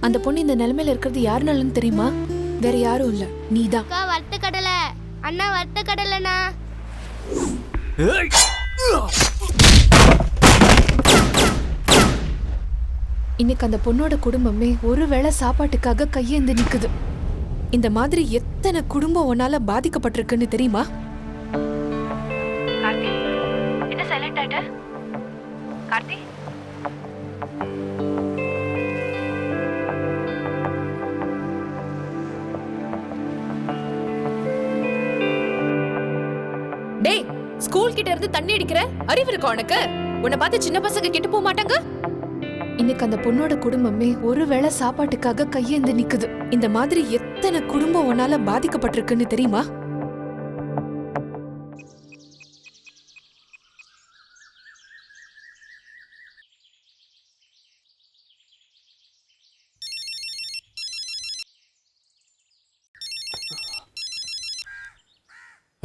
அந்த பொண்ணு இந்த நிலைமையில இருக்கிறது யாருனாலன்னு தெரியுமா? வேற யாரும் இல்ல, நீதான். அக்கா வறுத்த கடலை, அண்ணா வறுத்த கடலைண்ணா. இன்னைக்கு அந்த பொண்ணோட குடும்பமே ஒருவேளை சாப்பாட்டுக்காக கையேந்து நிக்குது. இந்த மாதிரி எத்தனை குடும்பம் உன்னால பாதிக்கப்பட்டிருக்குன்னு தெரியுமா? கார்த்தி, என்ன சைலண்ட் ஆயிட்ட? கார்த்தி, டேய், ஸ்கூல் கிட்ட இருந்து தண்ணி அடிக்கிற அறிவு இருக்கா உனக்கு? உன்னை பார்த்து சின்ன பசங்க கெட்டு போக மாட்டாங்க? இன்னைக்கு அந்த பொண்ணோட குடும்பமே ஒருவேளை சாப்பாட்டுக்காக கையேந்து நிக்குது. இந்த மாதிரி எத்தனை குடும்பம் உன்னால பாதிக்கப்பட்டிருக்குன்னு தெரியுமா?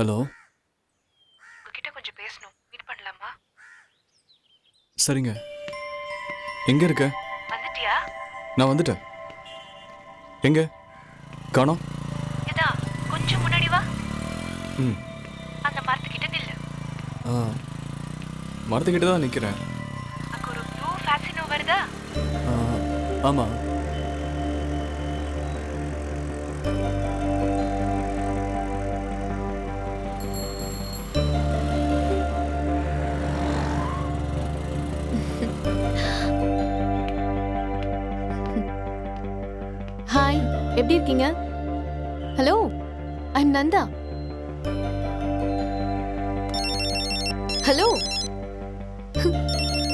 ஹலோ, உங்ககிட்ட கொஞ்சம் பேசணும். மீட் பண்ணலாமா? சரிங்க. எங்க இருக்க? வந்துட்டியா? நான் வந்துட்டேன். எங்க காணோம்? இதா கொஞ்சம் முன்னாடி வா. ம், அந்த மரத்துக்கிட்ட நில்லு. மரத்துக்கிட்ட தான் நிற்கிறேன். அங்க ஒரு ப்ளூ ஃபேக்ஸினோ வருதா? ஆமாம். ஹாய், எப்படி இருக்கீங்க? Hello, I'm Nandha. Hello,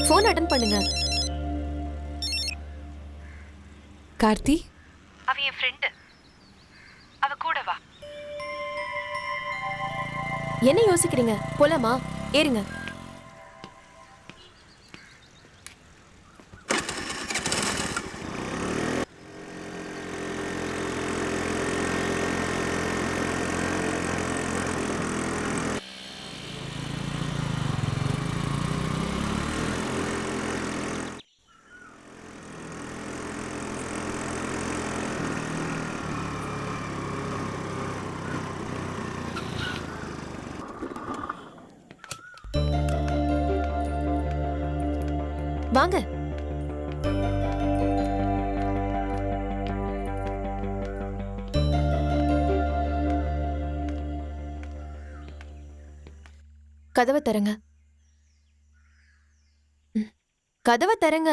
phone attend பண்ணுங்க. கார்த்தி, அவ என் ஃப்ரெண்டு. அவ கூட வா. என்ன யோசிக்கிறீங்க? போலாமா? ஏறுங்க. வாங்க. கதவை தரங்க. கதவை தரங்க.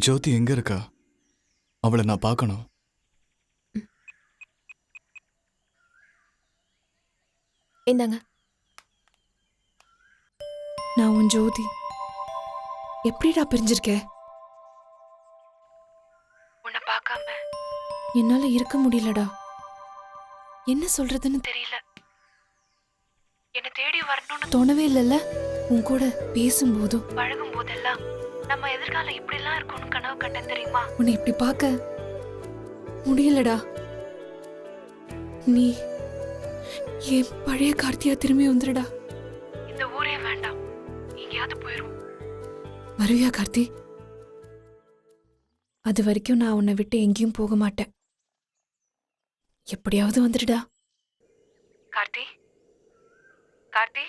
ஜோதி எங்க இருக்கா? அவளை நான் பார்க்கணும். இந்தாங்க. நான் உன் ஜோதி. எப்படிடா பிரிஞ்சிருக்க? உன்னை பார்க்காம என்னால இருக்க முடியலடா. என்ன சொல்றதுன்னு தெரியல. என்ன தேடி வரணும்னு தோணவே இல்லைல்ல. உன் கூட பேசும்போதும் பழகும் போதெல்லாம் நம்ம எதிர்காலம் இப்படிலாம் இருக்கும்னு கனவு கண்டேன் தெரியுமா? உன்னை இப்படி பார்க்க முடியலடா. நீ என் பழைய கார்த்தியா திரும்பி வந்துடுடா. இந்த ஊரே வேண்டாம், எங்கேயாவது போயிரும். வருவியா கார்த்தி? அது வரைக்கும் நான் உன்னை விட்டு எங்கேயும் போக மாட்டேன். எப்படியாவது வந்துடுடா. கார்த்தி, கார்த்தி.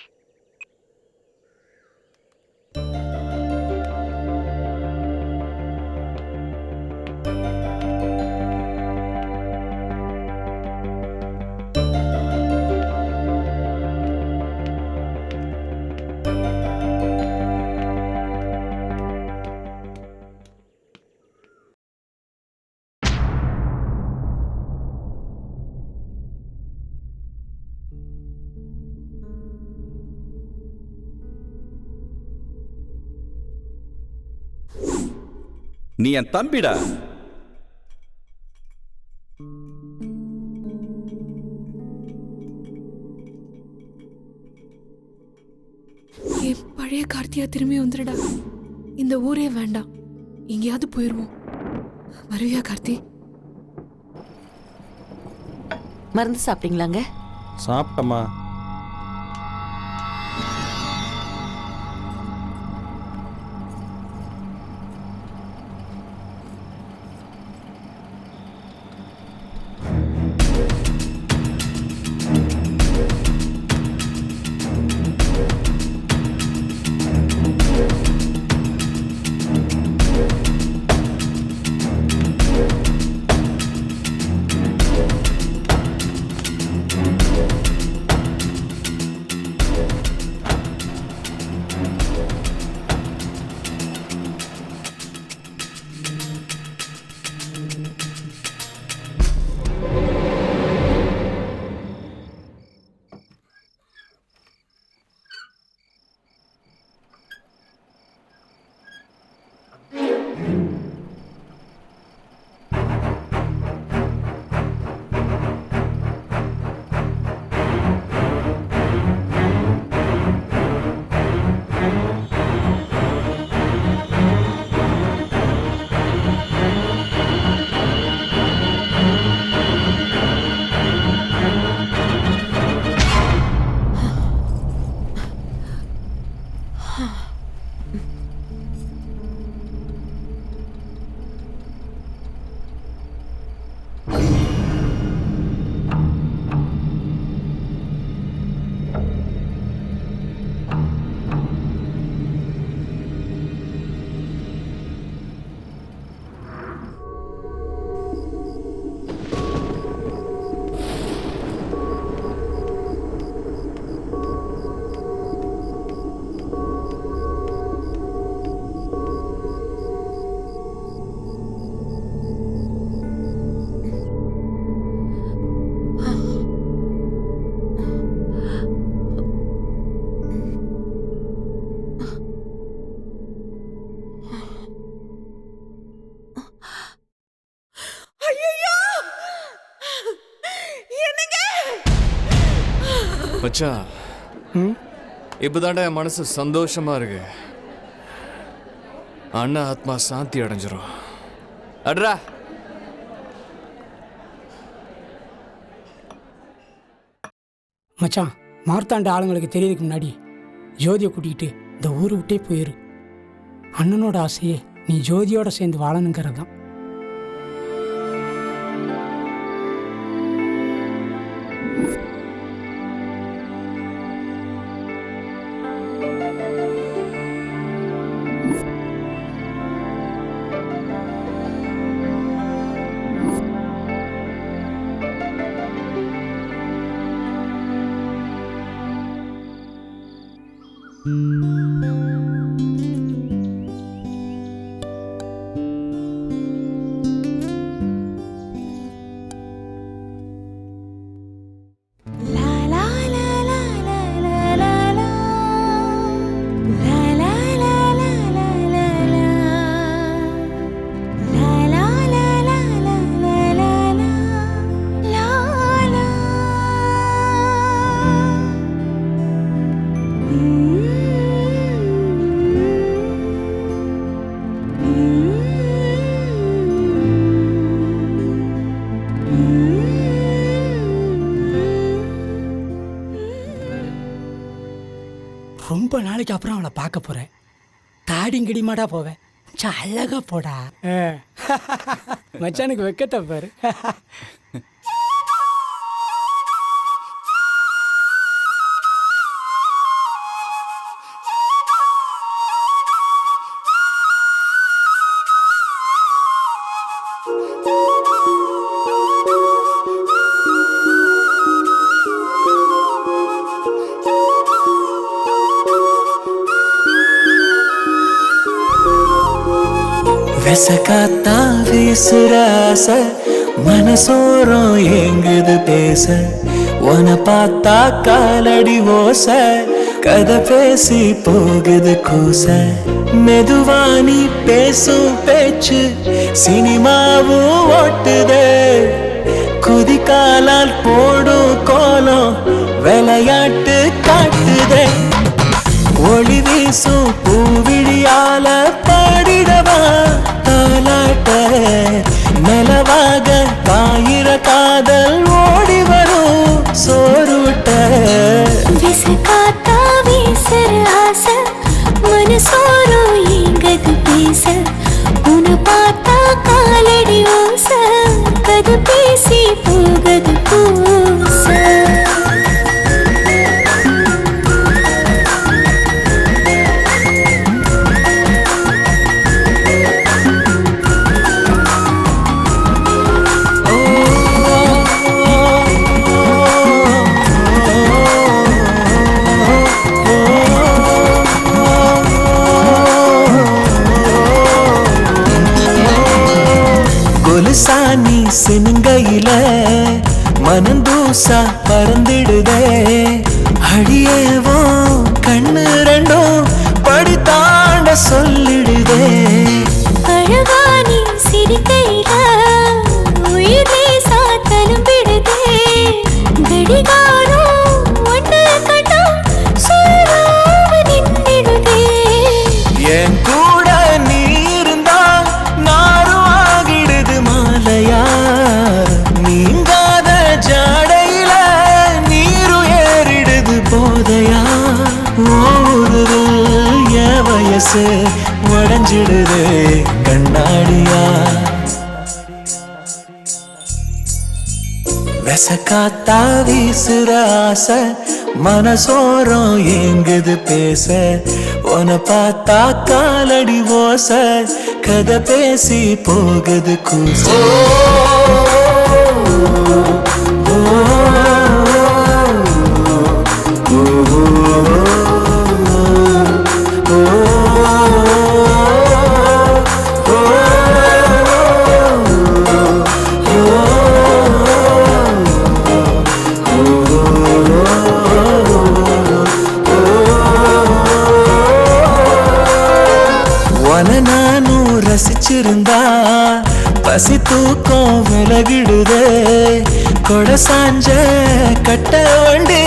நீ என் தம்பிடா. என் பழைய கார்த்தியா திரும்பி வந்துடுடா. இந்த ஊரே வேண்டாம், எங்கேயாவது போயிடுவோம். வருவியா கார்த்தி? மருந்து சாப்பிட்டீங்களாங்க? சாப்பிட்டம்மா. மச்சா, இப்பதான்டா என் மனசு சந்தோஷமா இருக்கு. அண்ணா ஆத்மா சாந்தி அடைஞ்சிரும். அட்ரா. மச்சான், மார்த்தாண்ட ஆளுங்களுக்கு தெரியறதுக்கு முன்னாடி ஜோதியை கூட்டிகிட்டு இந்த ஊரை விட்டே போயிரு. அண்ணனோட ஆசையே நீ ஜோதியோட சேர்ந்து வாழணுங்கிறது தான். ரொம்ப நாளைக்கு அப்புறம் அவளை பார்க்க போகிறேன். தாடிங்கிடிமாடா போவேன். அழகா போடா. மச்சானுக்கு வெக்கத்தை பாரு. விசகாத்தா வீசுற ஆசை மனசோரம் எங்குது பேச. உன பார்த்தா காலடி ஓசை கதை பேசி போகுது கூச. மெதுவா நீ பேசும் பேச்சு சினிமாவும் ஓட்டுதே குதிகாலால் போடும் கோலம் விளையாட்டு காட்டுதே ஒளி வீசும் பூவிழியால பாடிடவா தாலாட்ட நிலவாக காயிர காதல் ஓடி வரும் சோறுட்ட விசுகாத்தா வீசுற ஆசை மனசோரோ எங்கது பேச உன்னை பார்த்தா காலடி ஓச கது பேசி போகது பூச சாணி சினுங்கையில மனந்தூசா பறந்திடுதே அடியேவோ கண்ணு ரெண்டும் படி தாண்ட சொல்லிடுதே அழகானி சிரிக்கையில உயிர் லேசா தழும்பிடுதே கடிகாரம் ஒன்று கண்டா சொல்லாம நின்றிடுதே என் கூட நீ இருந்தா நாரும் ஆகிடுது மாலையா நீங்காத ஜாடையில நீரும் ஏறிடுது போதையா ஓடுது என் வயசு உடஞ்சிடுது கண்ணாடியா விசக்காத்தா வீசுற ஆசை மனசோரம் எங்குது பேச உன பார்த்தா காலடி ஓச கதை பேசி போகுது கூச நானும் ரசிச்சிருந்தா பசி தூக்கம் விலகிடுதே கொடை சாஞ்ச கட்ட வண்டி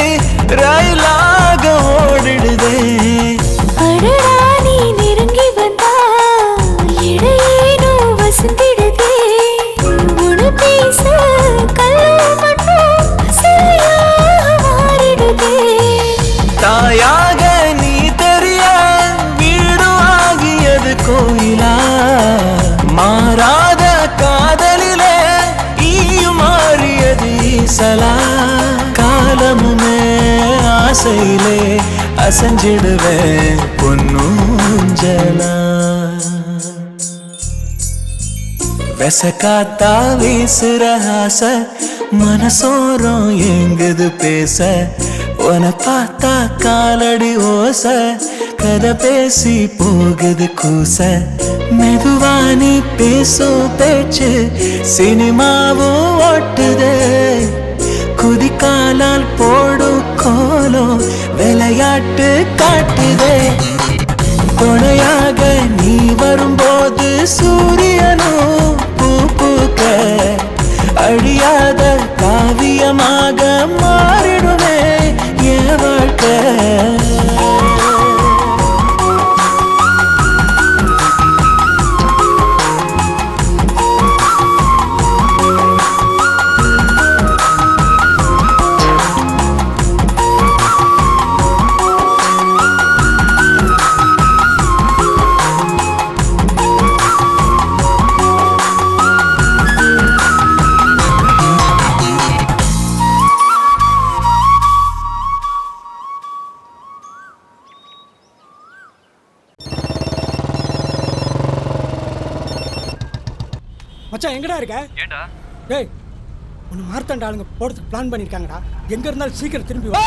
ரயிலாக ஓடிடுதே அடடா நீ நெருங்கி வந்தா இடையேனோ வசந்திடுதே உன பேச கல்லோ மட்டும் சிலையாக மாறிடுதே தாயாக நீ தெரிய வீடு ஆகியது கோயிலா மாறாத காதலிலே ஈயும் மாறியது ஈசலா காலமுமே ஆசையிலே அசைஞ்சிடுவேன் பொன்னூஞ்சலா விசக்காத்தா வீசுற ஆசை மனசோரம் எங்குது பேச உன பார்த்தா காலடி ஓச கதை பேசி போகுது கூச மெதுவா நீ பேசும் பேச்சு சினிமாவும் ஓட்டுதே குதிகாலால் போடும் கோலம் விளையாட்டு காட்டுதே துணையாக நீ வரும்போது சூரியனும் பூ பூக்க அழியாத காவியமாக மாறிடுமே என் வாழ்க்கை மச்சான் எங்கடா இருக்க? ஏண்டா? டேய் உன்னை மார்த்தாண்ட ஆளுங்க போறதுக்கு பிளான் பண்ணிருக்காங்கடா. எங்க இருந்தாலும் சீக்கிரம் திரும்பி வா.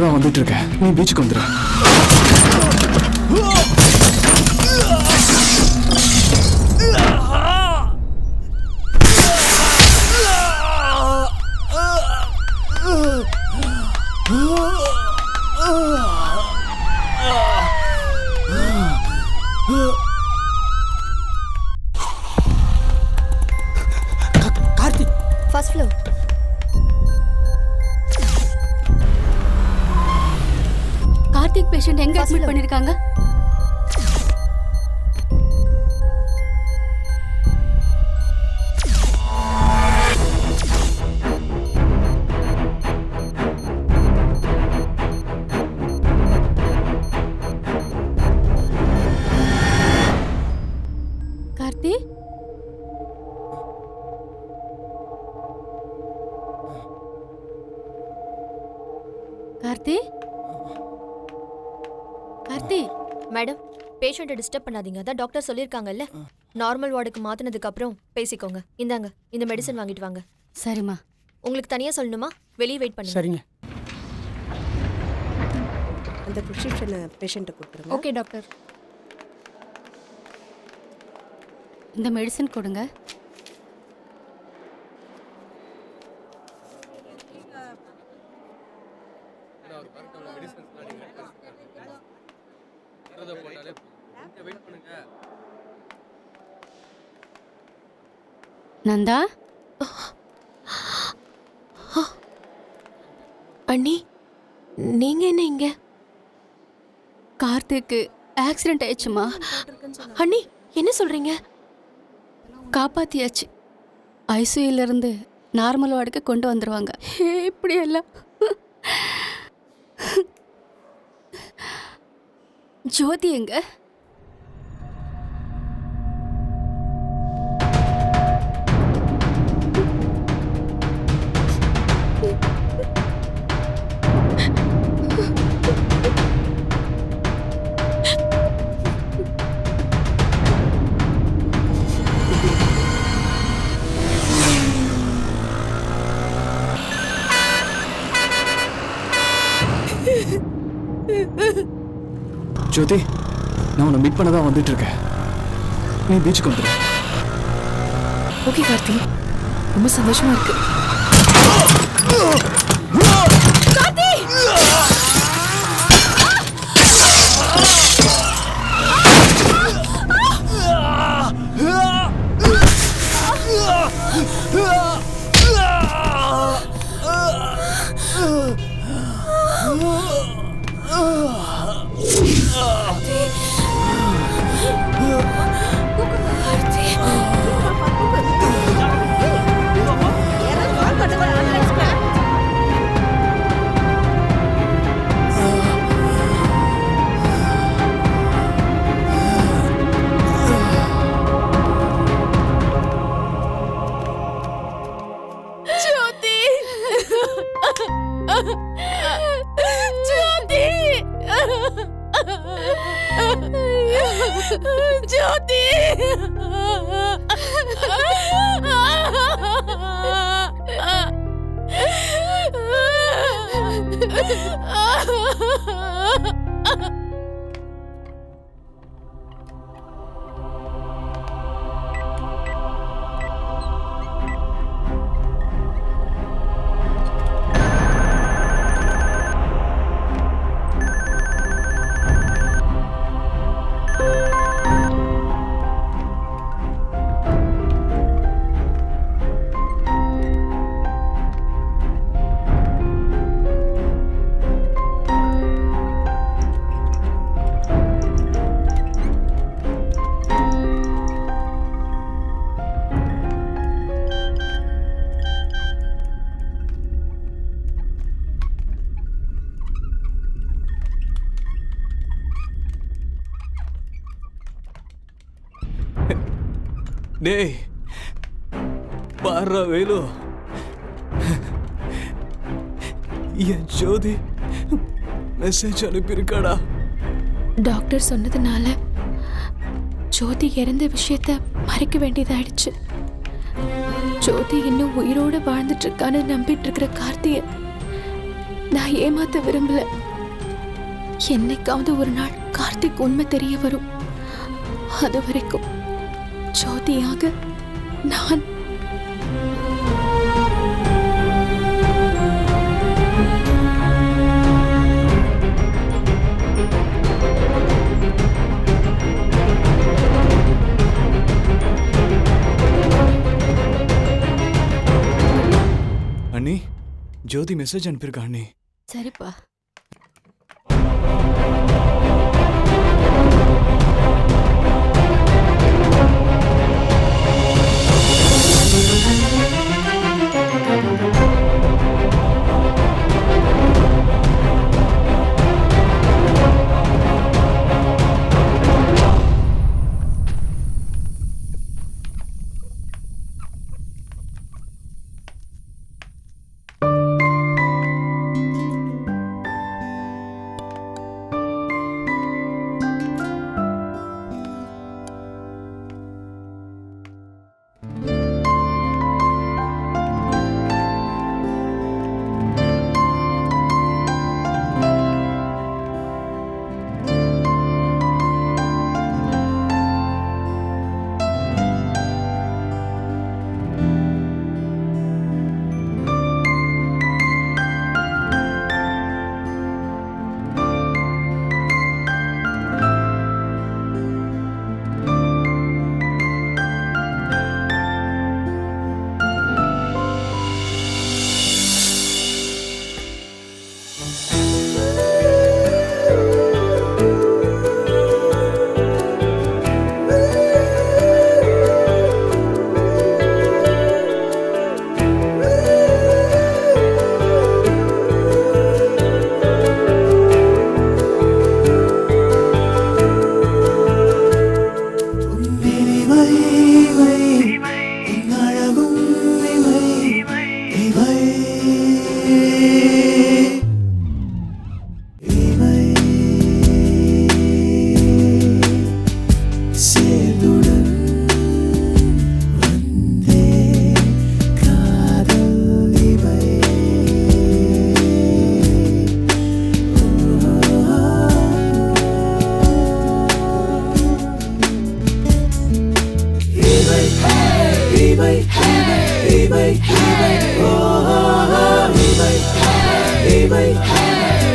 தான் வந்துட்டு இருக்கேன். நீ பீச்சுக்கு வந்துடு. Karthik first floor. Karthik patient எங்க அட்மிட் பண்ணிருக்காங்க? கார்த்தி, கார்த்தி, கார்த்தி. மேடம், பேஷண்ட்டை டிஸ்டர்ப் பண்ணாதீங்க. அதான் டாக்டர் சொல்லியிருக்காங்கல்ல, நார்மல் வார்டுக்கு மாத்தினதுக்கு அப்புறம் பேசிக்கோங்க. இந்தாங்க, இந்த மெடிசன் வாங்கிட்டு வாங்க. சரிம்மா. உங்களுக்கு தனியா சொல்லணுமா? வெளியே வெயிட் பண்ணுங்க. சரிங்க. அந்த ப்ரிஸ்கிரிப்ஷனை பேஷண்ட்டை கொடுத்துருங்க. Okay doctor. இந்த மெடிசன் கொடுங்க. நந்தா, அண்ணி, நீங்க என்ன இங்க? கார்த்திக்கு ஆக்சிடென்ட் ஆயிடுச்சுமா. அண்ணி, என்ன சொல்றீங்க? காப்பாத்தியாச்சு. ஐசியூல இருந்து நார்மல் வார்டுக்கு கொண்டு வந்துருவாங்க. இப்படி எல்லாம் ஜோதி எங்க? ஜோதி, நான் உன்னை மீட் பண்ண தான் வந்துட்டு இருக்கேன். நீ பீச்சுக்கு வந்துடு. ஓகே கார்த்தி, ரொம்ப சந்தோஷமா இருக்கு. ஜோதி, டேய் பாரா வேலு, என் ஜோதி மெசேஜ் அனுப்பியிருக்காடா. டாக்டர் சொன்னதுனால ஜோதி இறந்த விஷயத்த மறைக்க வேண்டியதாயிடுச்சு. ஜோதி இன்னும் உயிரோடு வாழ்ந்துட்டு இருக்கான்னு நம்பிட்டு இருக்கிற கார்த்திய நான் ஏமாத்த விரும்பல. என்னைக்காவது ஒரு நாள் கார்த்திக் உண்மை தெரிய வரும். அது வரைக்கும் ஜோதியாக நான் அண்ணி, ஜோதி மெசேஜ் அனுப்பியிருக்கா அண்ணி. சரிப்பா.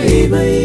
Hey,